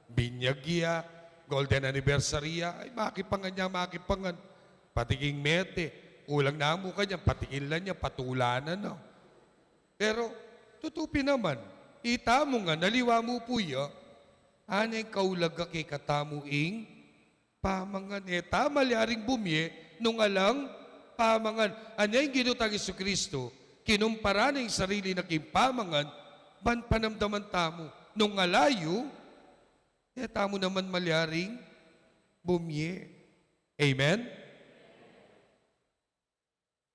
Binyagya, golden anniversary, ay makipangan niya, makipangan. Patiging mete, kulang na mo kanya, patigin lang niya, patulanan na. Pero, tutupi naman, ita mo nga, naliwa mo po ya, anay kaulag ka kay katamuing pamangan. Tamalyaring bumye, nung alang pamangan. Anyay ginutang Yesu Kristo, kinumpara ng sarili na kimpamangan, ban panamdaman tamo. Nung alayo, tamo naman malyaring bumye. Amen?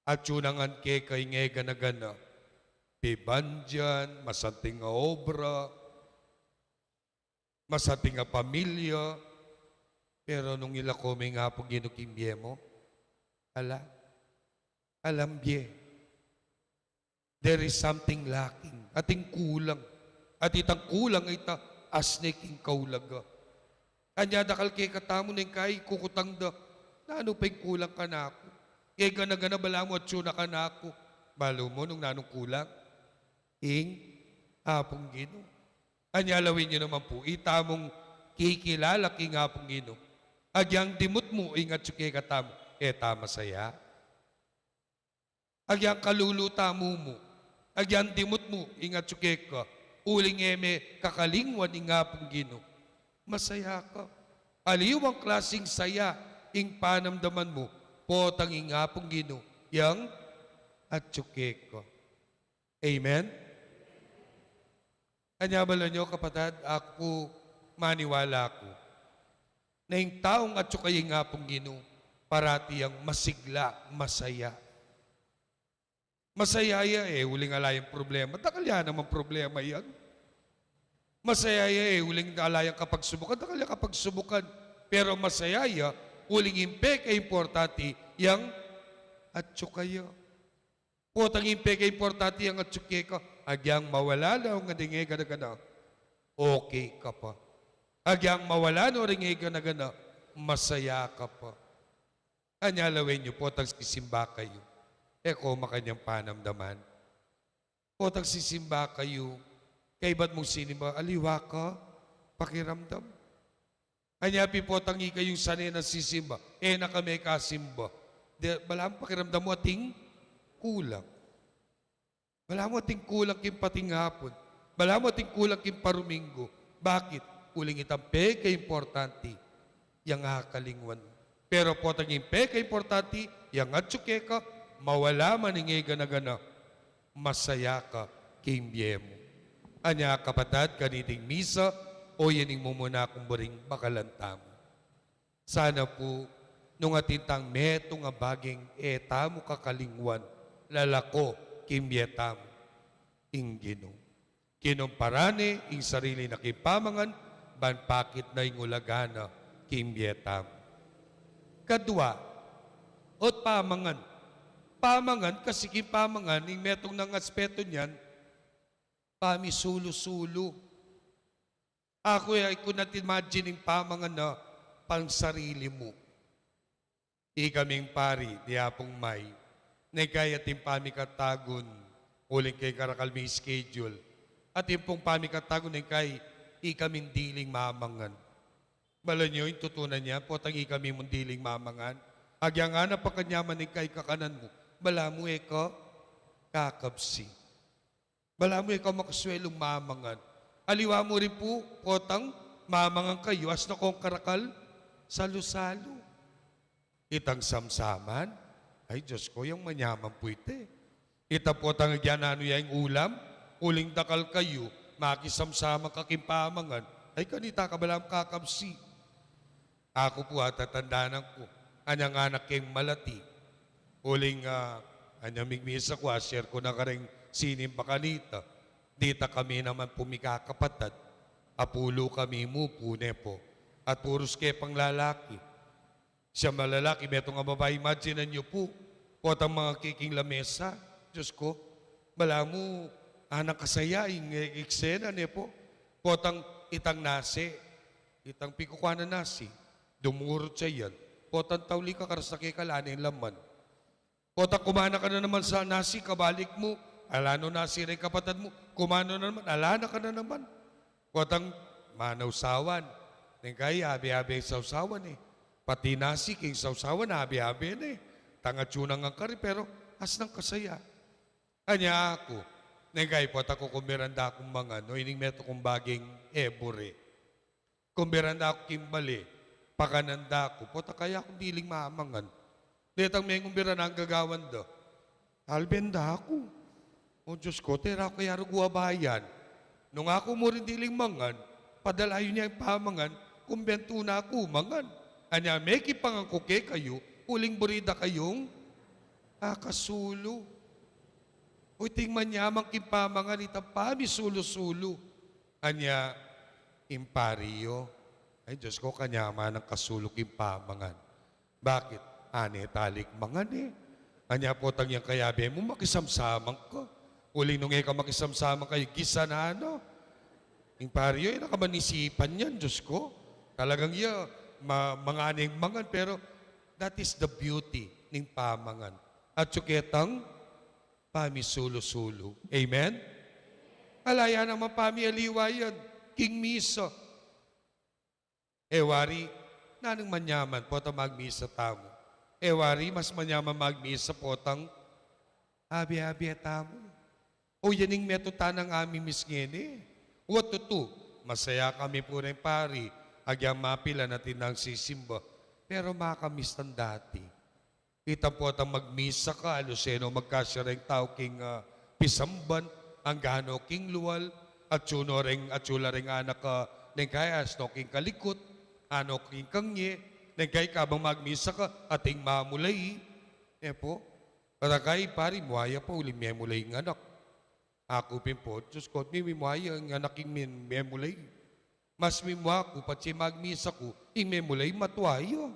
At yunangan kay ngega na gana, pibandyan, masanting nga obra, masanting nga pamilya, pero nung ilako may nga po ginukimbye mo, alam bye. There is something lacking. Ating kulang. At itang kulang ay asneking kaulaga. Anya dakal kay katamo ng kay kukutang da. Ano pa yung kulang ka na ako? Kaya gana-gana bala mo at syuna ka na ako. Balo mo nung nanong kulang? Apong gino. Anya lawin niyo naman po. Itamong kikilala king apong gino. Agyang dimot mo, ingat suke katam, tama saya. Agyang kaluluta mo, agyang dimot mo, ingat suke ka, uling eme kakalingwan inga pong Gino. Masaya ka. Aliwang klaseng saya, ing panamdaman mo, potang inga pong Gino, yang at suke ka. Amen? Anyabala nyo, kapatid, ako maniwala ko na yung taong at sukay nga pong Gino, parati ang masigla, masaya. Masaya huling alayang problema. Takalya naman problema yan. Masaya huling alayang kapag subukan. Takalya kapag subukan. Pero masaya huling impe kay importante yang at sukay. Potang impe kay importante yang at sukay ka. Agyang mawala na ang ngadingay gana-gana. Okay ka pa. Agyang mawala no ringay gana-gana. Masaya ka pa. Anyalawin niyo po, tagsisimba kayo. Eko makanyang panamdaman. O tagsisimba kayo, kay ba't mong sinimba, aliwa ka, pakiramdam. Anyapi po, tangi kayong sanay na sisimba, na kami kasimba. Balang pakiramdam mo ating kulang. Balang mo ating kulang kim pating hapon. Balang mo ating kulang kim paruminggo. Bakit? Uling itampe kay importante, yang hakalingwan. Pero po tanging pe kay importante, yang atsuke ka, mawala maningay gana-gana, masaya ka, kimbye mo. Anya kapatid, kaniting misa, o yaning mo muna akong buring makalanta mo. Sana po, nung atintang metong abaging tamo kakalingwan, lalako, kimbye tamo, inggino. Kinumparane, ing sarili na kipamangan, banpakit na ingulagana, kimbye tamo. Kadua, ot pamangan. Pamangan, kasi kipamangan, yung metong ng aspeto niyan, pamisulo-sulo. Ako ay kung natin-imagine yung pamangan na pang sarili mo. Ikaming pari, di apong may, na kaya tim pamikatagon, uling kay karakalmi schedule, at yung pong pamikatagon na kay ikaming diling mamangan. Bala nyo, yung tutunan niya, potang ikaming mong diling mamangan, agyang nga na pa kanyaman kay kakanan mo, bala mo eka kakabsi. Bala mo eka makaswelong mamangan. Aliwa mo rin po, potang mamangan kayo as na kong karakal, salo-salo. Itang samsaman, ay Diyos ko, yung manyaman po ite. Ita potang agyan ano yung ulam, uling dakal kayo, makisamsama kakimpamangan, ay kanita ka balang kakabsi. Ako po tatandaanan ko, anyang anak keng malati, uling anyang migmisa ko, share ko na kareng sinim pa kanita, dita kami naman pumikakapatad, apulo kami mo pune po, at puros ke pang lalaki. Siya malalaki, metong nga babae, imagine nyo po, potang mga kiking lamesa, Diyos ko, bala mo, anak kasaya, yung eksena niya po, potang itang nasi, itang pikukwana nasi, dumurot siya yan, potang tawli ka karasake kalani yung laman. Potang kumana ka na naman sa nasi, kabalik mo, alano nasi rin kapatid mo, kumano na naman, alana ka na naman. Potang manawsawan, nang kaya, abi-abi sausawan eh. Pati nasi, king sausawan, abi-abi na eh. Tangatsunang ang kari, pero as ng kasaya. Anya ako, nang kaya po, ako kumiranda akong mga, no, ining meto kong baging ebore. Kumiranda ako kimbali, pakananda ako, pota kaya akong diling maamangan. Detang may kumbira na ang gagawan do. Albenda ako. O Diyos ko, tera kaya ruguabayan. Nung ako mo rin diling mangan, padalayo niya yung pamangan, kumbento na ako mangan. Anya, may kipangang kuke kayo, uling burida kayong kasulo. O tingman niya, mang kipamangan, itapami sulo-sulo. Anya, impariyo. Ay, Diyos ko, kanyaman ng kasulo kimpamangan. Bakit? Ane, talik mangan eh. Anya po tangyang kayabe mo, makisamsamang ka. Uling nung ka makisamsamang kayo, gisa na ano. Impariyo, nakamanisipan yan, Diyos ko. Talagang mga aning mangan, pero that is the beauty ng pamangan. At suketang pamisulo-sulo. Amen? Alaya naman pamialiwa yan. King Misa. Wari, nanang manyaman po ta magmisa tamo. Wari, mas manyaman magmisa po tang abi-abi tamo. O yaning metuta ng aming misngene. What to do? Masaya kami po rin pari. Agyang mapila natin ng sisimba. Pero makamiss ng dati. Kita po ta magmisa ka, aluseno magkasyareng tao king pisamban, ang gano king luwal, at suno ring at sula ring anak ka, neng kaya no king kalikot, ano king kangye, neng kaya kabang magmisa ka, ating mamulay. Po, para kay pari, muaya po, uling memulay ng anak. Ako pin po, Diyos ko, muaya ang anak king memulay. Mas mimwa ko, pati magmisa ko, ing memulay matuayo.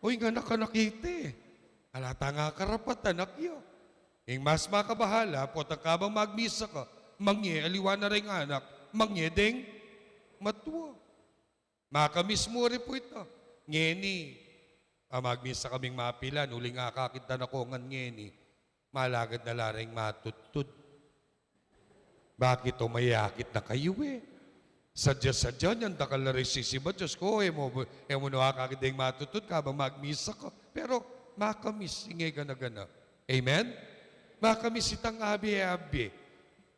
O yung anak ka nakita Alata nga karapat anak yo. Ing mas makabahala, po kabang magmisa ka, mangye, aliwan na rin anak, mangye ding matuwa. Makamis mo rin po ito. Ngeni, magmisa kaming mapilan, uling akakita na ko ngan ngeni, malagad na laring matuttud. Bakit o mayakit na kayo Sadya-sadya niyan, dakal na rin sisiba, Diyos ko, mo nakakakita yung matuttud ka, magmisa ka. Pero makamis, ingay gana-gana. Amen? Makamis itang abi-abi.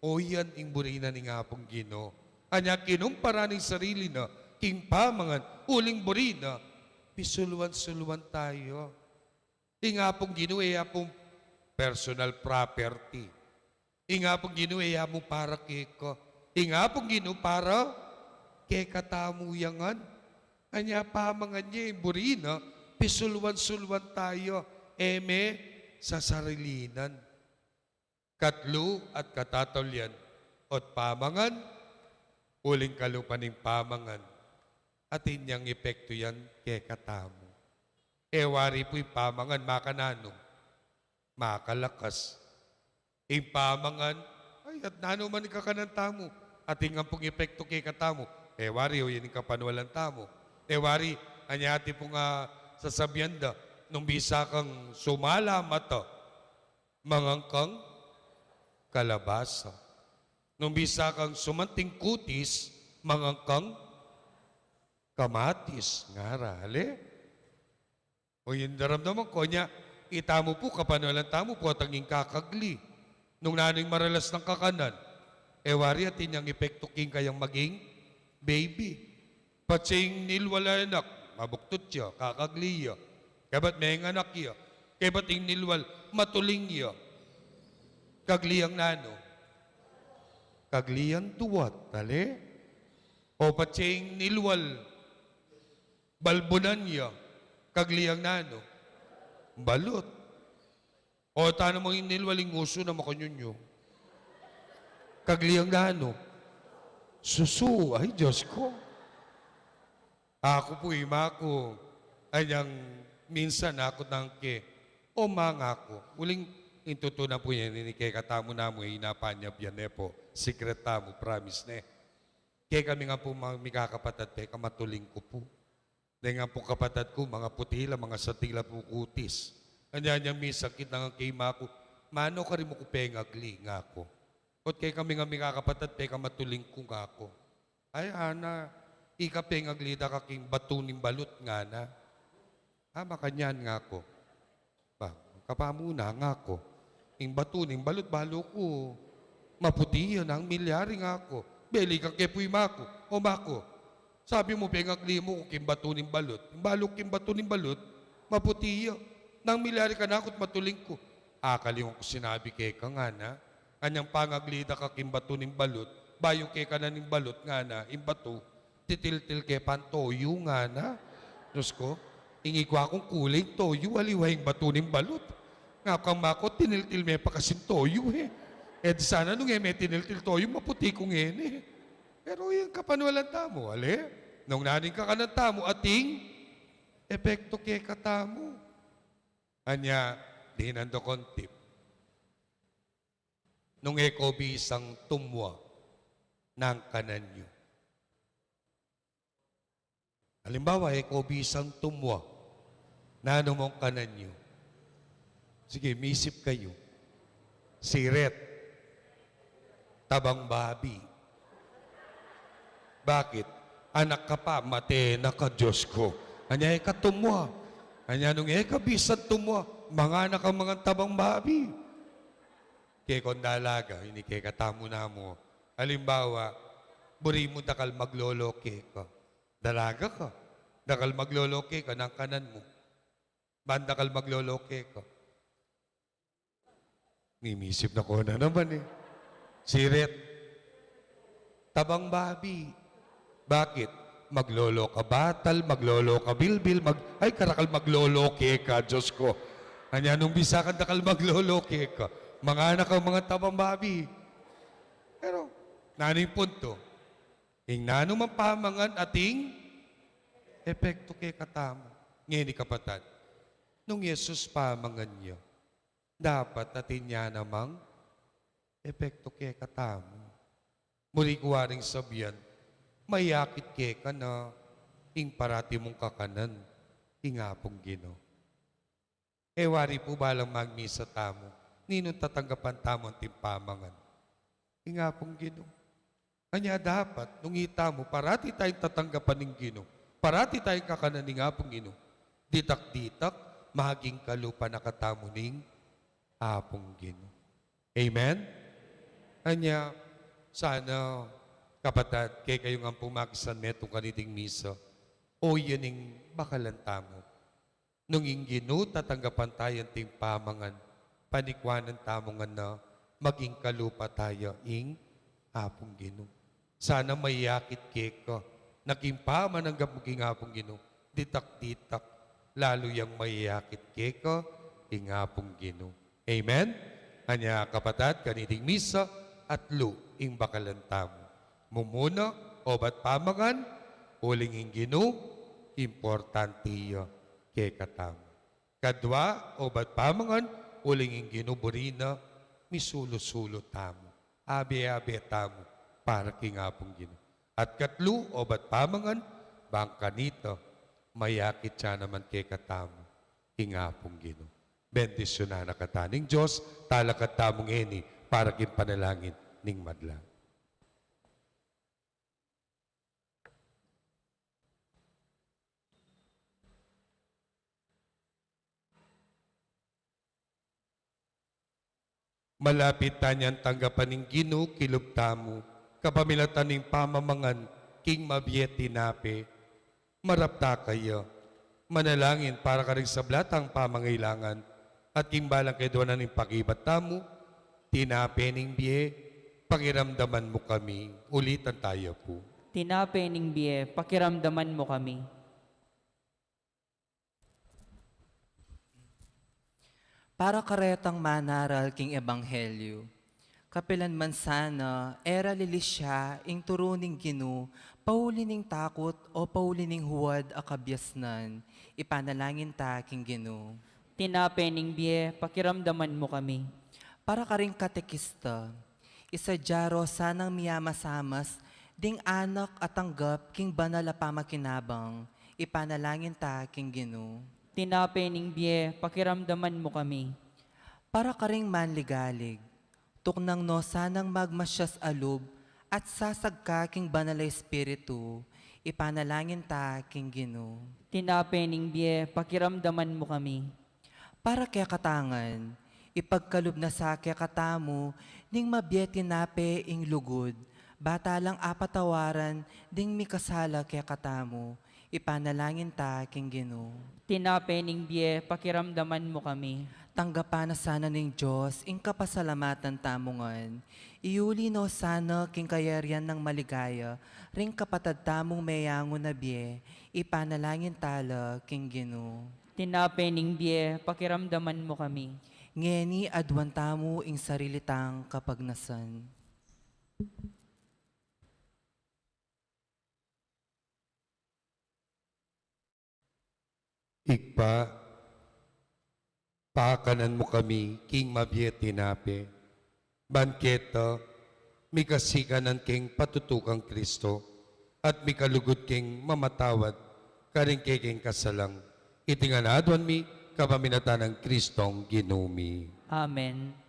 O yan, ingburina ni nga pong Gino. Anya, kinumpara ng sarili na, king pamangan, uling burina, pisuluan-suluan tayo. Nga pong Gino, pong personal property. Nga pong Gino, mo para kiko. Nga pong Gino, para kay katamuyangan. Anya pamangan niya, burina, pisuluan-suluan tayo, sa sarilinan. Katlo at katatolyan, at pamangan, uling kalupaning pamangan, at inyang epekto yan kay katamu. Wari po'y pamangan, makanano, makalakas. Ing pamangan, ay at nano man ikakanan tamo, at ingang pong epekto kay katamu. Wari, o yan yung kapanwalan tamo. Wari, anyati pong sasabihan da, nung bisa kang sumala mata, mangangkang kalabasa. Nung bisa kang sumanting kutis, mangangkang kamatis. Ngarali. O yun daramdaman ko niya, itamo po, kapanwalan tamo po, at ang kakagli. Nung nano'y maralas ng kakanan, wari at inyang epekto king kayang maging baby. Patsing nilwala anak, mabuktot siya, kakagli siya. Kabat may anak siya. Kabat ing nilwal, matuling siya. Kagliyang nano. Kagliyang duwat, tali. O patsing nilwal, balbunan siya. Kagliyang nano. Balot. O tano mong nilwaling uso na makanyunyo. Kagliyang nano. Susu, ay Diyos ko. Ako po imako, anyang minsan ako nangke, o mga ko. Uling intutunan po yan, ini kay katamo na mo, inapanyab yan po. Secret tamo, promise ne. Kaya kami nga po mga kapatid, kamatuling ko po. Dahil nga po kapatid ko, mga putila, mga satila po kutis. Anyang misakit na nga kay mako, mano ka rin mo ko pengagli nga ko. Ot kay kami nga mga kapatid, kamatuling ko nga ko. Ay, ana, ikapengaglida ka king batuning balot nga na. Makanyan nga ko. Kapamuna nga ko. Ing batuning balot, balo ko. Maputi yun ang milyari nga ko. Beli ka kepoy mako. O mako, sabi mo pengagli mo king batuning balot. Ing balo king batuning balot, maputi yun. Nang milyari ka na ako't matuling ko. Kaliwan ko sinabi kay ka nga na. Anyang pangaglida ka king batuning balot, bayo kay ka na ning balot nga na, imbato, titil-til kay pantoyo nga na. Diyos ko, ingi ko akong kuling toyo, aliwahing batuning balot. Nga kang mako, tinil-til may pakasin toyo di sana nung may tinil-til toyo, maputi kong Pero yung kapanwalan tamo, nung naning kakanan tamo, ating epekto kay katamo. Anya, dinando kontip. Nung ekobisang tumwa ng kananyo. Halimbawa, ekobisang tumwa na mong kananyo. Sige, misip kayo. Siret, tabang babi. Bakit? Anak ka pa, mate na ka, Diyos ko. Anya ikatumwa. Anya nung ikabisat tumwa. Mga anak ang mga tabang babi. Kaya kung dalaga, hindi kaya katamo na mo. Halimbawa, buri mo dakal magloloke ka. Dalaga ka. Dakal magloloke ka ng kanan mo. Bandakal magloloke ka. Nimisip na ko na naman eh. Siret. Tabang babi. Bakit? Maglolo ka batal, maglolo ka bilbil, ay karakal magloloke ka, Diyos ko. Anya nung bisa ka dakal magloloke ka. Mga anak ang mga tabang babi. Pero, naning punto, nano man pamangan ating epekto kay katamo. Ngayon kapatid, nung Yesus pamangan niyo, dapat atin niya namang epekto kay katamo. Muli ko waring sabihan, mayakit kay ka na ing parati mong kakanan, ingapong Gino. Wari po balang magmisa tamo, ninong tatanggapan tamo ang timpamangan. Ingapong Gino. Kanya dapat, nung ita mo, parati tayong tatanggapan ng Gino. Parati tayong kakanan ng apong Gino. Ditak-ditak, maging kalupa na katamo ng apong Gino. Amen? Kanya, sana, kapatid, kay kayong ang pumakisan metong kaniting misa, o yaning bakalan tamo. Nung ingino, tatanggapan tayong timpamangan, panikwanan tamongan na maging kalupa tayo ing apong Gino. Sana mayakit keka, nakimpaman ang maging apong Gino, ditak-ditak, lalo yung mayakit keka, ing apong Gino. Amen? Kanya kapatid, kaniting misa, at ing bakalan tamo. Mumuna, obat pamangan, uling ing Gino, importante yun. Kay katamo. Kadwa, obat pamangan, uling ing ginuburina, misulo-sulo tamo. Abi-abi tamo, para kingapong Gino. At katlo, obat pamangan, bangka nito, mayakit siya naman kay katamo, kingapong Gino. Bendisyon na nakataning Diyos, talakat tamong eni, para kimpanalangin ning madla. Malapit tanyan tanggapan ng Gino, kilubtamo, kapamilatan ng pamamangan, king mabieti nape, marapta kayo, manalangin para ka rin sa blatang pamangailangan, at king balang kayo doon ng pakibat tamo, tinape ng biye, pakiramdaman mo kami, ulitan tayo po. Tinape ning biye, pakiramdaman mo kami. Para karetang manaral king ebanghelyo. Kapilan man sana, era lilisya, ing turuning Gino, paulining takot o paulining huwad akabyasnan, ipanalangin ta king Gino. Tinape ning biye, pakiramdaman mo kami. Para ka ring katekista, isadyaro sanang miyamasamas, ding anak at tanggap king banal a pamakinabang, ipanalangin ta king Gino. Tinape ning biye, pakiramdaman mo kami. Para ka ring manligalig, tuknang no sanang magmasyas alub, at sasagka king banal a espiritu, ipanalangin ta king Gino. Tinape ning biye, pakiramdaman mo kami. Para kaya katangan, ipagkalub na sa kaya katamo, ning mabyeti nape ing lugod, bata lang apatawaran, ding mikasala kaya katamo, ipanalangin ta king Gino. Tinape ning biye, pakiramdaman mo kami. Tanggapan na sana ning Diyos, ing kapasalamatan tamongan. Iuli no sana king kayarian ng maligaya, ring kapatad tamong mayango na biye, ipanalangin tala king Gino. Tinape ning biye, pakiramdaman mo kami. Ngeni adwan tamo ing sarilitang kapagnasan. Ikpa, pakanan mo kami, king mabieti nape, banketa, mikasikanan king patutukang Kristo, at mikalugod king mamatawad, karing king kasalang, itinganadwan mi, kapaminatan ng Kristong ginumi. Amen.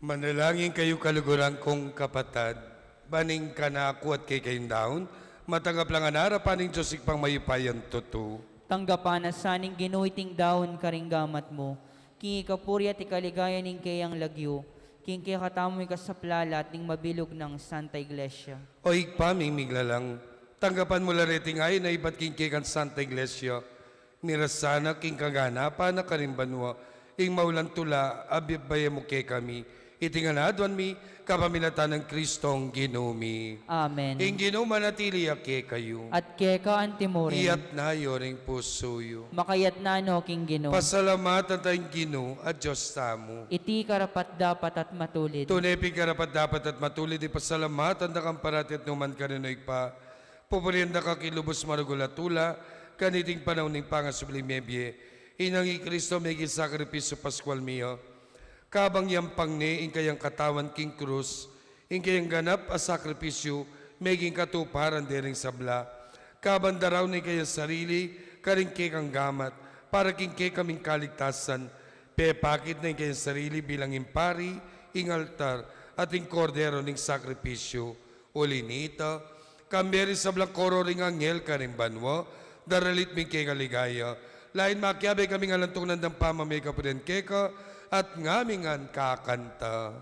Manalangin kayo kaluguran kong kapatad, baning ka na ako at kay kayong daon, matanggap lang ang harapan ng Diyos ikpang mayupayan totoo. Tanggapan na saning ginuiting daon karinggamat mo, king ikapuri at ikaligaya ning kayang lagyo, king kaya katamoy ka sa plala at ning mabilog ng Santa Iglesia. O ikpamimigla lang, tanggapan mo lareting ay na iba't king kan Santa Iglesia, mirasana king kagana na karimbanwa, ing maulan tula, abibaya mo kay kami, itinganadwan mi, kapamilatan ng Kristong ginumi. Amen. Ing ginuma natili ake kayo, At keka antimorin, iyat na yoring pusoyo. makayat na no king Ginoo. Pasalamatan tayong Ginoo at Diyos tamo. Iti karapat dapat at matulid. Tunay karapat dapat at matulid ipasalamatan na kang parati at numan ka rin pa. Pupurihan na kakilubos marugulatula, kaniting panahon ng pangasublimebye. Inang i Kristo may sakripisyo Pascual mio. Kabang yampang ni ing kayang katawan king krus, ing kayang ganap a sakripisyo, meging katuparan dering sabla. Kabang daraw ni kayang sarili, karing kang gamat, para king kaming kaligtasan, pepakit na ing kayang sarili bilang impari, ing altar, at ing kordero ning sakripisyo. Uli nito, kamberi sa blakoro ring anghel karimbanwo, daralit mi kay kaligaya. Lain makiabe kami nga lantong nandang pamamay kapuden keka, at ngamingan kakanta.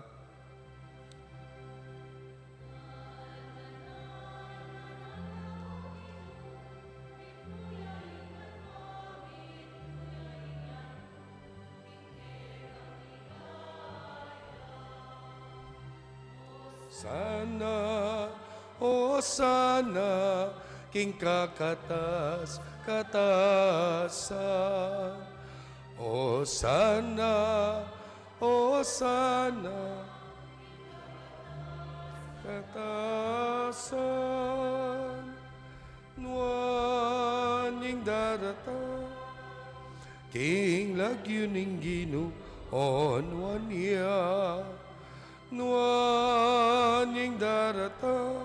Sana, o sana, king kakatas, katasan. O sana, katasan, nuaning darata, king lagyo ning Ginoon wanya, nuaning darata,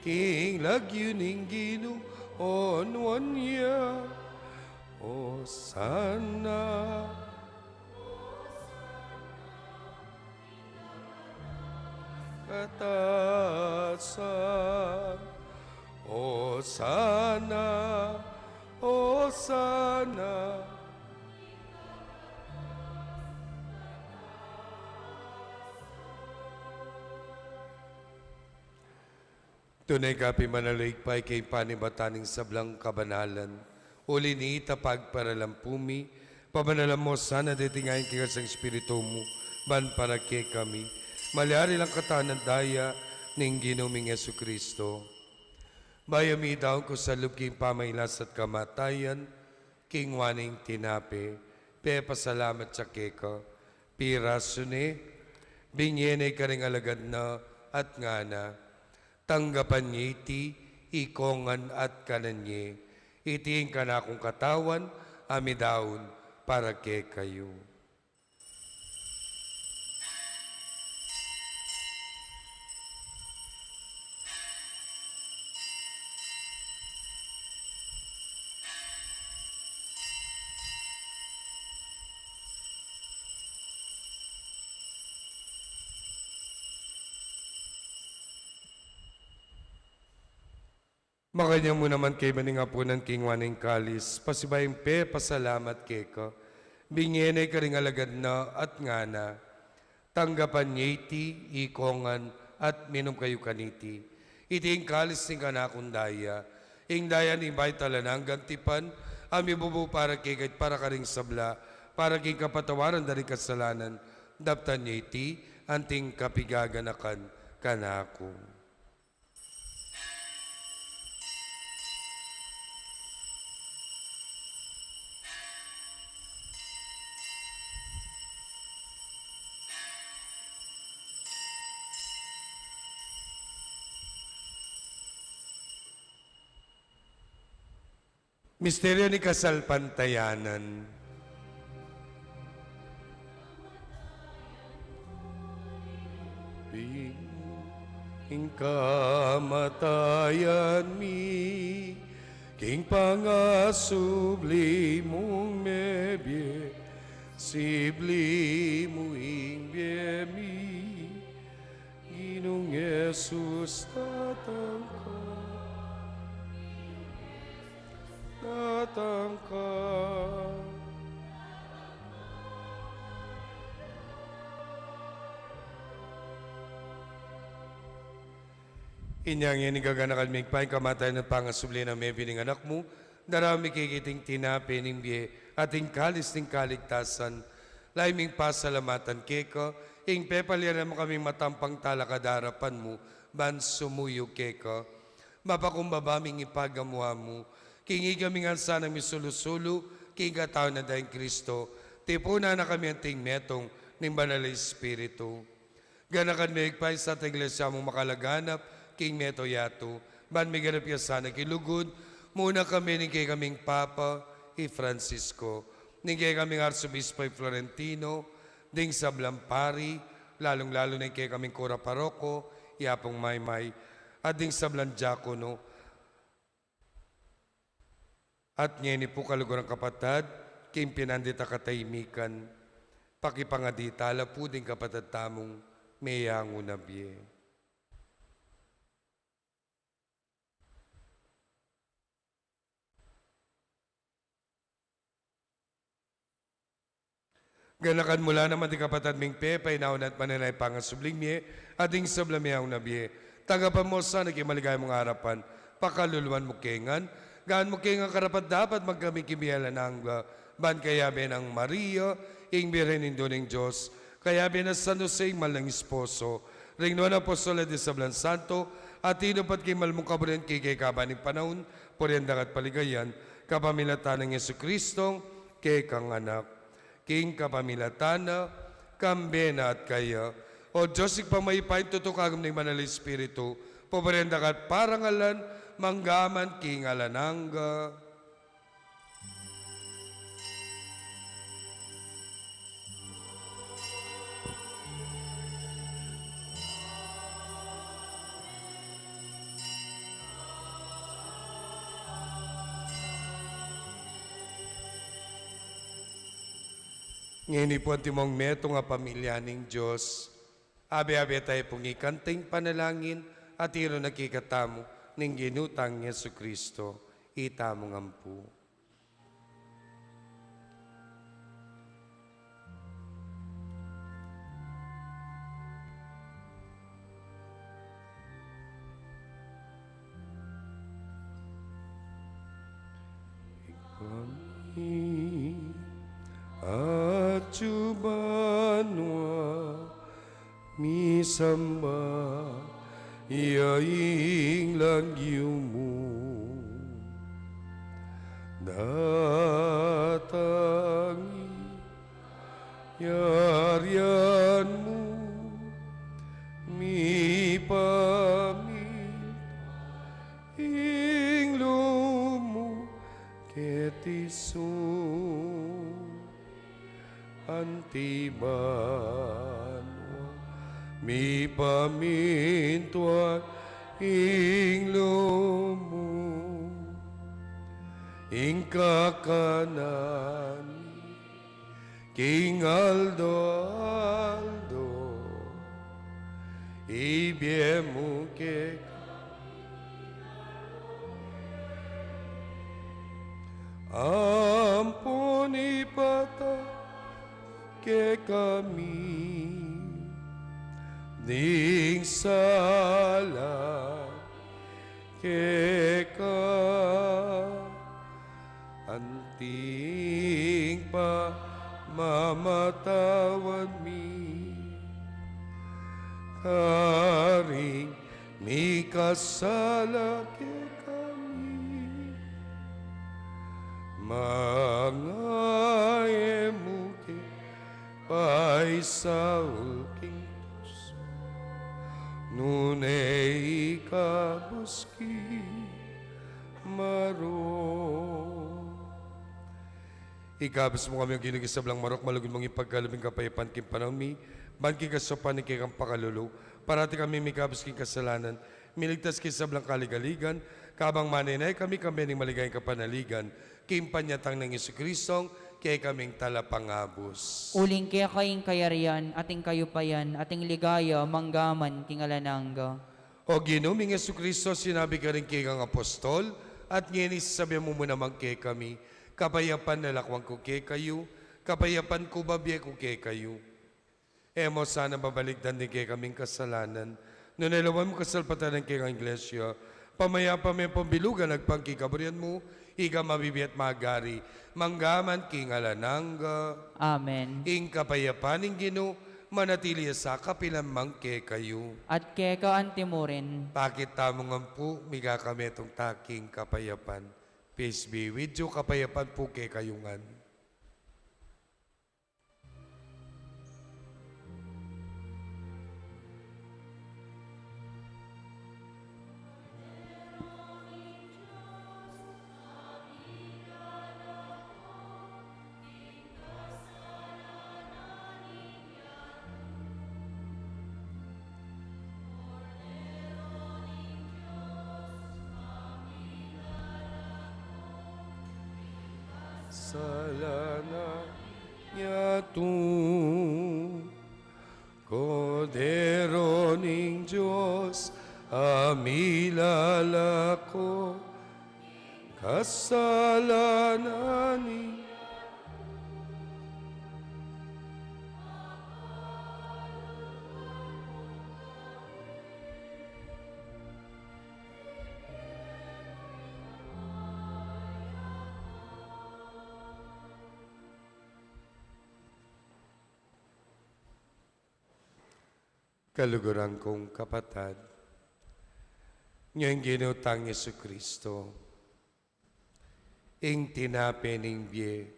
king lagyo ning Ginoon wanya. O sana, katasan, o sana, o sana. Tunay kapi manaligpay kay panibataning sablang kabanalan. Uli ni itapag para lampumi, pabanalam mo sana ditingayin kaya sa Espiritu mo, ban para kay kami. Malyari lang katanan daya ning ginuming Yesu Kristo. Bayami daw ko sa lubking pamailas at kamatayan, king waning tinape, pe pasalamat sa keka, pirasune, binyene ka ring alagad na at ngana, tanggapan niya iti, ikongan at kananye, itiin ka na akong katawan, amidaon, para kay kayo. Makanya mo naman kay maning apunan king waning kalis, pasibayang pe, pasalamat kay ka. Binyenay ka ring alagad na at ngana. Tanggapan niya iti, ikongan, at minom kayo kaniti. Iti ing kalis ning kanakong daya. Ing daya ni bay talanang gantipan, ami bubu para kay kahit para ka ring sabla, para king kapatawaran dari kasalanan. Daptan niya iti, anting kapigaganakan kanako. Misteryo ni Kasalpantayanan. Ing kamatayan mi, king pangasubli mong mebye, sibli mo ing biyem Jesus datang ka. Inyang inigaganakan migpay kamatay ng pangasubli na may bining anak mo, darami kikiting tinapi ng biye, ating kalis ng kaligtasan, laiming pasalamatan keko, ing pepaliran mo kami matampang talakadarapan mo, ban sumuyo keko, mapakumbabaming ipagamuha mo, kingi kami nga sana misulusulu, kinga tao na dahil Kristo, tipuna na kami ang ting metong ng banal Espiritu. Ganakan migpay sa iglesia mong makalaganap, king meto yato, ban miganap ya sana kilugod, muna kami ni kay kaming Papa, Francisco, ni kay kaming Arsobispo Florentino, ding sa Blampari, lalong-lalo na kay kaming Kura Paroko, Yapong Maymay, at ding sa Blandiakono, at ngayon po kaluguran kapatad, king pinandita katahimikan, pakipangadita, po ding kapatad tamong mayango na biye. Ganakan mula naman di kapatad ming Pepe, inaon at mananay pangasubling miye, ading sablamiyaw na biye. Tagapan mo sa nakimaligay mong harapan, pakaluluan mo kengan, gaan mo kengan karapat dapat magkamikimiyala ng ban kayabe ng Maria, ing birenin doon ng Diyos, kayabe na San Jose, malang esposo, ring noon apostol de Sablan Santo, at inupat kay malmong kabunin kay kabaning panahon, puriendak at paligayan, kapamilatan ng Yesu Kristo, kay kang anak. King kapamilatana, kambena at kaya, o Diyos ipamaipay tutukagam ng Manal Espiritu, pobrenda kat parangalan, manggaman king alananga. Ngayon po ang timong meto nga pamilya ng Diyos. Abe-abe tayo pong ikanting panalangin at iro nakikatamo ng ginutang Yesu Kristo. Itamo ngampu. At Jubanwa misamba iaing langyo mo datangi yarian mo mi pamit ing lumo ketisun antibanwa mi pamintuan ing lumo ing kakanan king Aldo ibiemu ke ampuni patah ke kami ding salah ke ka anting pa mamatawad mi karing mi kasala ke kami mga emuke paisaul king puso nunay kabuski maro. Ikabas mo kami ang ginigisablang marok, malugod mong ipagkalabing kapayapan king panami, ban king kasopan ni kang pakalulu, parati kami mikabas king kasalanan, miligtas kisablang kaligaligan, kabang maninay kami ning maligayang kapanaligan, king panyatang ng Yesu Kristong, kay kaming talapangabos. Uling kaya kayong kayarian, ating kayupayan, ating ligaya, manggaman, kingalanangga. O ginuming Yesu Kristo, sinabi ka rin kay kang apostol, at ngayon isasabi mo naman kay kami, kapayapan na lakwang ko kay kayo, kapayapan ko babiya ko kay kayo. Emo sana babaligdan din kay kaming kasalanan, no nalawan mo kasalpatan ng kay kang iglesia, pamayapa may pambilugan, nagpangkikabriyan mo, ika mabibiyat magari, manggaman kingalanangga, Amen. ing kapayapan ng Ginoo, manatili sa kapilamang kay kayo. At keka antimorin, Bakit tamong ang po, miga kami itong taking kapayapan. Peace be with you, kapayapan po kay kayungan. Salana yato, Kodero ning Diyos, amilala ko, kasalanan ni kaluguran kong kapatid, ngayong ginutang Yesu Kristo, ing tinapening biye,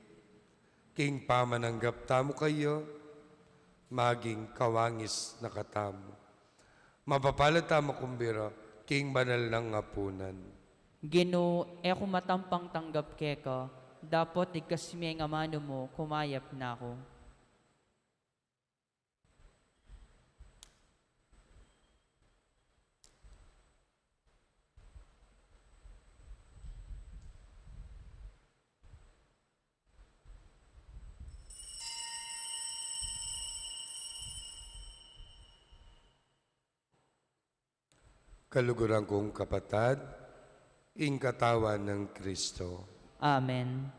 king pamananggap tamo kayo, maging kawangis na katamo. Mapapalad tamo kumbira, king banal ng ngapunan. Gino, eko matampang tanggap keka, dapat ikasmi ang amano mo, kumayap na ako. Kaluguran kong kapatid, ing katawan ng Kristo. Amen.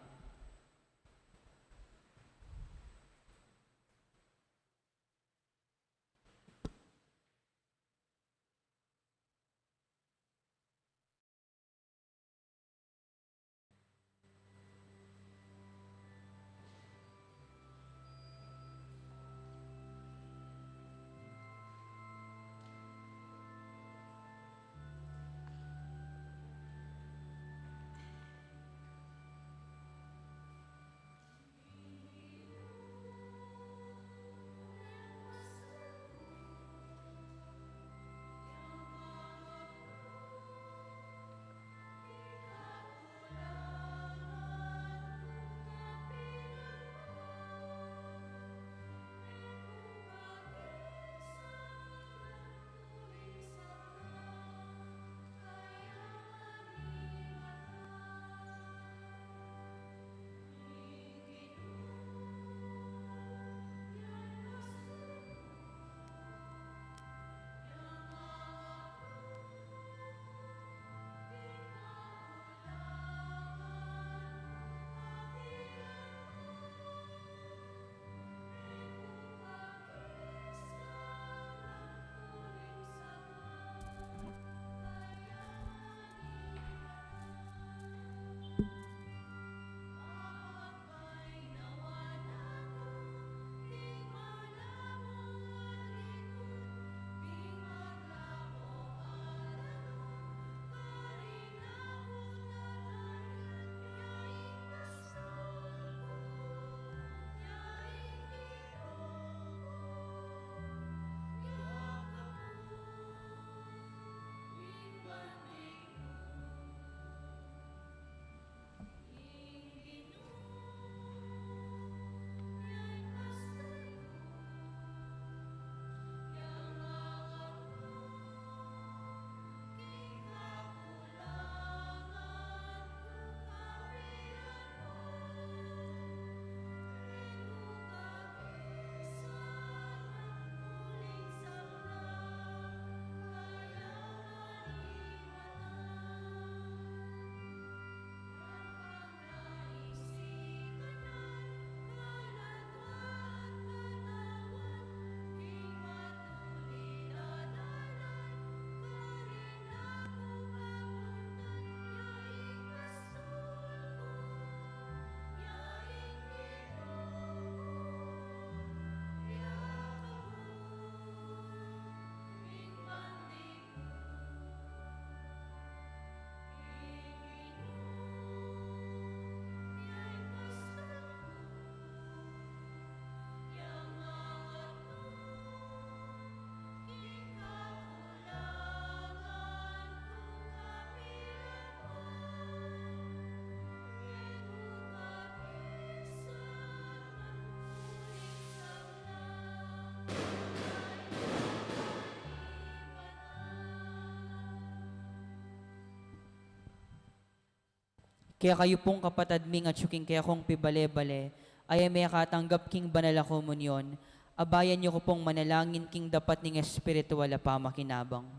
Kaya kayo pong kapatad ming at syuking kaya kong pibale-bale, ay may katanggap king banal a komunyon, abayan niyo ko pong manalangin king dapat ning espiritual a pamakinabang.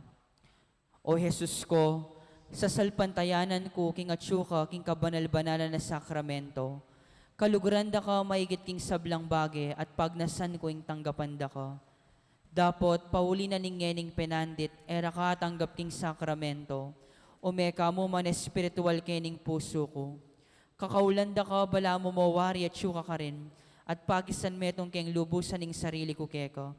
O Jesus ko, sa salpantayanan ko king atsyuka king kabanal-banalan na sakramento, kaluguran da ka maigit king sablang bage at pagnasan ko ing tanggapan da ka. Dapot, pauli na ning penandit, era ka tanggap king sakramento, umeka mo man espiritual kening puso ko. Kakaulan da ka, bala mo mawari at syuka ka rin, at pakisan metong keng lubusan ing sarili ko keko.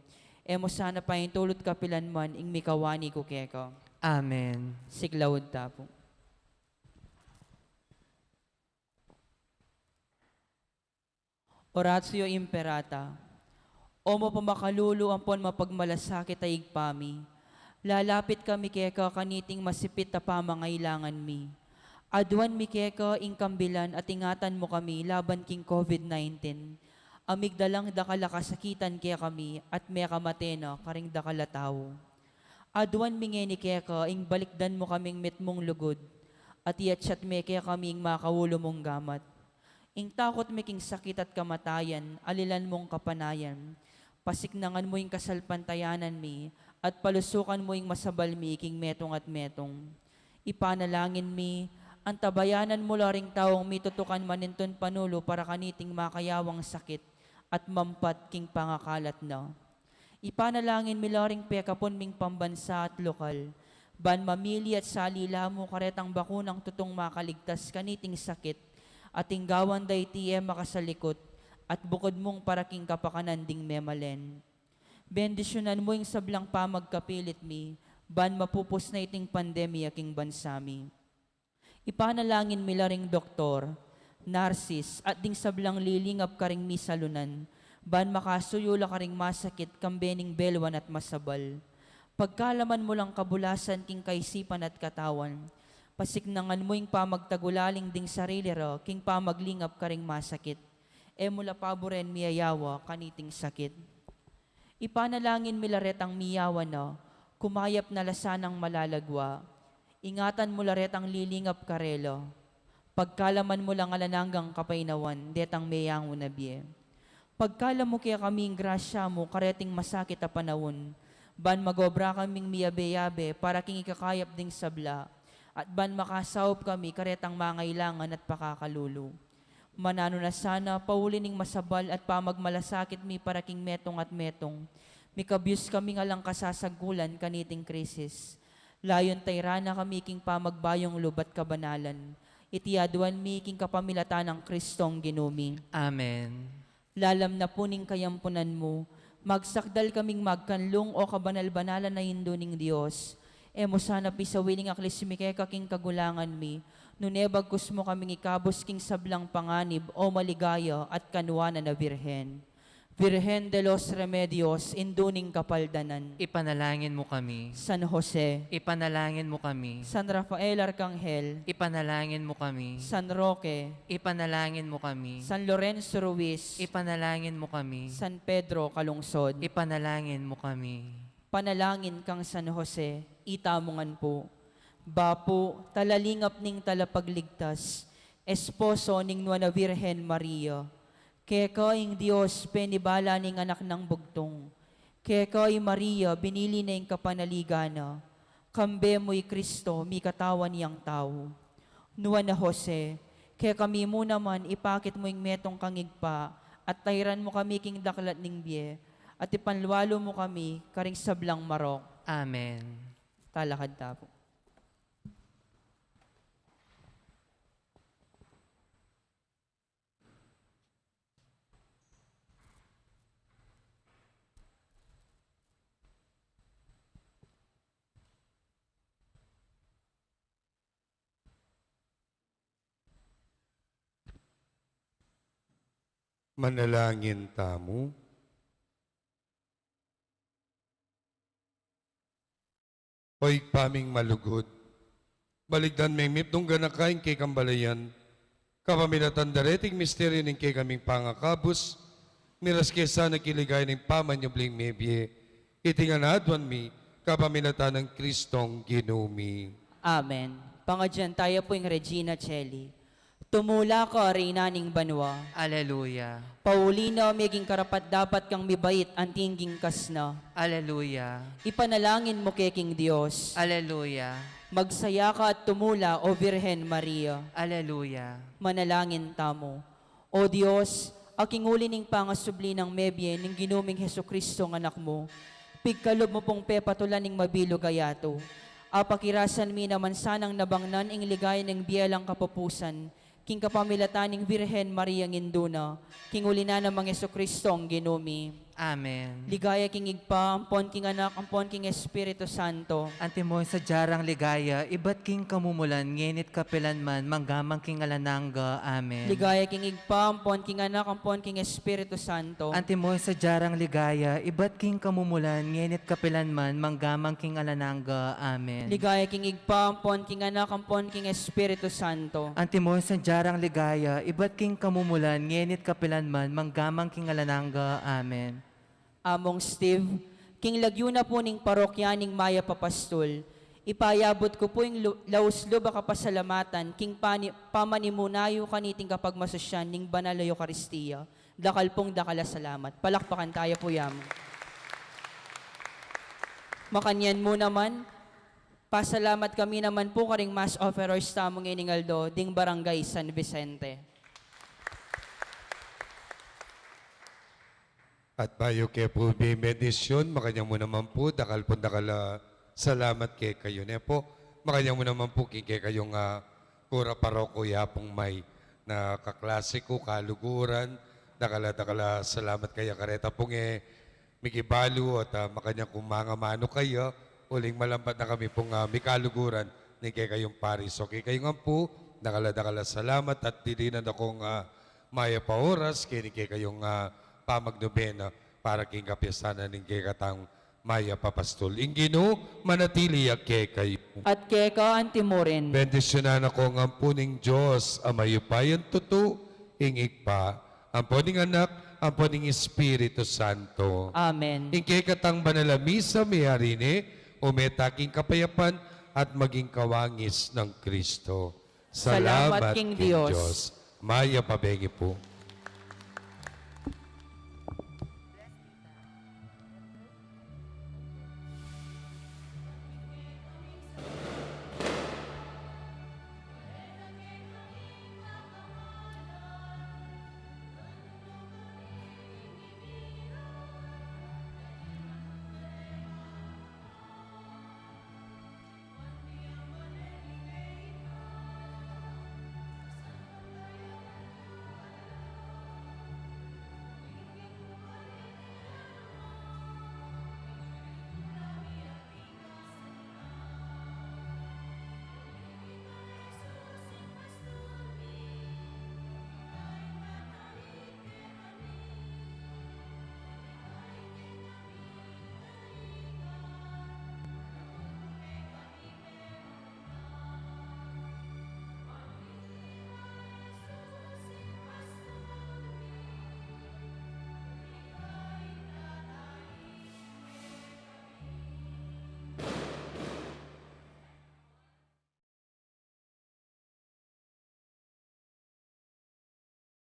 Emo sana pa yung tulot kapilan man ing mikawani ko keko. Amen. Siglawod tapo. Oratio Imperata. O mo pamakalulu ampon mapagmalasakit ay igpami. Lalapit kami keka kaniting masipit na pamangailangan mi. Aduan mi keka ing kambilan at ingatan mo kami laban king COVID-19. Amigdalang dakala kasakitan kaya kami at may kamatena karing dakala tao. Aduan mi ngeni keka ing balikdan mo kaming mitmong lugod at iatsyat me kaya kami ing makawulo mong gamat. Ing takot mi king sakit at kamatayan, alilan mong kapanayan. Pasiknangan mo ing kasalpantayanan mi, at palusukan mo ing masabal mi king metong at metong. Ipanalangin mi, ang tabayanan mo laring taong mitutukan maninton panulo para kaniting makayawang sakit at mampat king pangakalat na. Ipanalangin mi laring pekapon ming pambansa at lokal, ban mamili at salila mo karetang bakunang tutong makaligtas kaniting sakit, at inggawan day tiye makasalikot, at bukod mong paraking kapakanan ding memalen. Bendisyonan mo yung sablang pamagkapilit mi, ban mapupos na iting pandemya king bansami. Ipanalangin mi laring doktor, narsis, at ding sablang lilingap karing mi salunan, ban makasuyula karing masakit kambening belwan at masabal. Pagkalaman mo lang kabulasan king kaisipan at katawan, pasiknangan mo yung pamagtagulaling ding sarili ro, king pamaglingap karing masakit, mula paboren miyayawa kaniting sakit. Ipanalangin milaretang miyawa na, kumayap na lasanang malalagwa, ingatan mo laretang lilingap karelo, pagkalaman mo lang alananggang kapainawan, detang meyango na biye. Pagkala mo kaya kaming grasya mo, kareting masakit a panawon, ban magobra kaming miyabe-yabe, para king ikakayap ding sabla, at ban makasawop kami, karetang mangailangan at pakakalulu. Manano na sana, paulining masabal at pamagmalasakit mi para king metong at metong. Mikabyus kami nga lang kasasagulan kaniting krisis. Layon tayrana kami king pamagbayong lubat kabanalan. Itiaduan mi king kapamilatan ng Kristong ginumi. Amen. Lalam na puning kayampunan mo, magsakdal kaming magkanlong o kabanal-banalan na hinduning Diyos. Emo sana pisawiling aklismike kaking kagulangan mi, nunebagkus mo kaming ikabos king sablang panganib o maligaya at kanwana na Birhen. Virgen de los Remedios, induning kapaldanan. Ipanalangin mo kami. San Jose, Ipanalangin mo kami. San Rafael Arcangel, Ipanalangin mo kami. San Roque, Ipanalangin mo kami. San Lorenzo Ruiz, Ipanalangin mo kami. San Pedro Calungsod, Ipanalangin mo kami. panalangin kang San Jose, itamungan po. Bapo, talalingap ning talapagligtas, esposo ning nuana Virgen Maria, keka ing Diyos penibala ning anak ng bugtong, keka ing Maria binili na ing kapanaligana, kambe mo'y Kristo mi katawan niyang tao. Nuana Jose, kaya kami mo naman ipakit mo ing metong kangigpa, at tayran mo kami king daklat ning biye, at ipanluwalo mo kami karing sablang marok. Amen. Talakad tapo. Manalangin tamo. Hoy paming malugod. Baligdan may mitong ganakain kay kambalayan. Kapamilatan dareting misteryo ning kay kaming pangakabos. Miras kesa nakiligay ning pamanyubling mebye. Itinganadwan mi kapamilatan ng Kristong ginumi. Amen. Pangadyan tayo po yung Regina Celli. Tumula ka, Reyna ning banwa. Aleluya. Paulina, meging karapat dapat kang mibait ang tingging kasna. Aleluya. Ipanalangin mo keking Diyos. Aleluya. Magsaya ka at tumula, O Birhen Maria. Aleluya. Manalangin tamo. O Diyos, aking uli ning pangasubli ng mebye ning ginuming Heso Kristo ng anak mo. Pigkalob mo pong pepatulan ning mabilo gayato. Apakirasan mi naman sanang nabangnan ing ligay ng biyalang kapupusan. King kapamilataning Birhen Maria nginduna. King uli na namang Heso Kristo ang ginumi. Amen. Ligaya king igpa, ampon king anak, ampon king Espiritu Santo. Antimoy sa jarang ligaya, iba't king kamumulan, ngenit kapilan man, manggamang king alananga. Amen. Ligaya king igpa, ampon king anak, ampon king Espiritu Santo. Antimoy sa jarang ligaya, iba't king kamumulan, ngenit kapilan man, manggamang king alananga. Amen. Ligaya king igpa, ampon king anak, ampon king Espiritu Santo. Antimoy sa jarang ligaya, iba't king kamumulan, ngenit kapilan man, manggamang king alananga. Amen. Among Steve, king lagyuna po ning parokyaning Maya Papastol, ipayabot ko po yung lauslo baka pasalamatan, king pamanimunayo kaniting kapag masasyan ning banal na Eucharistia. Dakal pong dakala salamat. Palakpakan tayo po yam. Makanyan mo naman, pasalamat kami naman po karing mass offerers tamong iningaldo, ding barangay San Vicente. At bayo kay po bimedisyon, makanya mo naman po, dakal po dakala, salamat kay kayo ne po. Makanya mo naman po kay kayong kura paroko yapong may na kaklasiko, kaluguran, dakala salamat kaya kareta pong migibalu at makanya kung mga mano kayo, uling malampat na kami pong may kaluguran ni kay kayong Paris. Okay kayo nga po, dakala salamat at dilinan akong maya pa oras, kay kayong pamagnobena para king kapiyasanan ng kekatang Maya Papastol. Ingino, manatili kay kayo. At keka antimorin. Bendisyonan ako ng ampuning Diyos, amayupayan tuto, ingik pa, ampuning anak, ampuning Espiritu Santo. Amen. Ing kekatang banalamisa may harine, umetaking kapayapan at maging kawangis ng Kristo. Salamat, King Diyos. Maya pabegi po.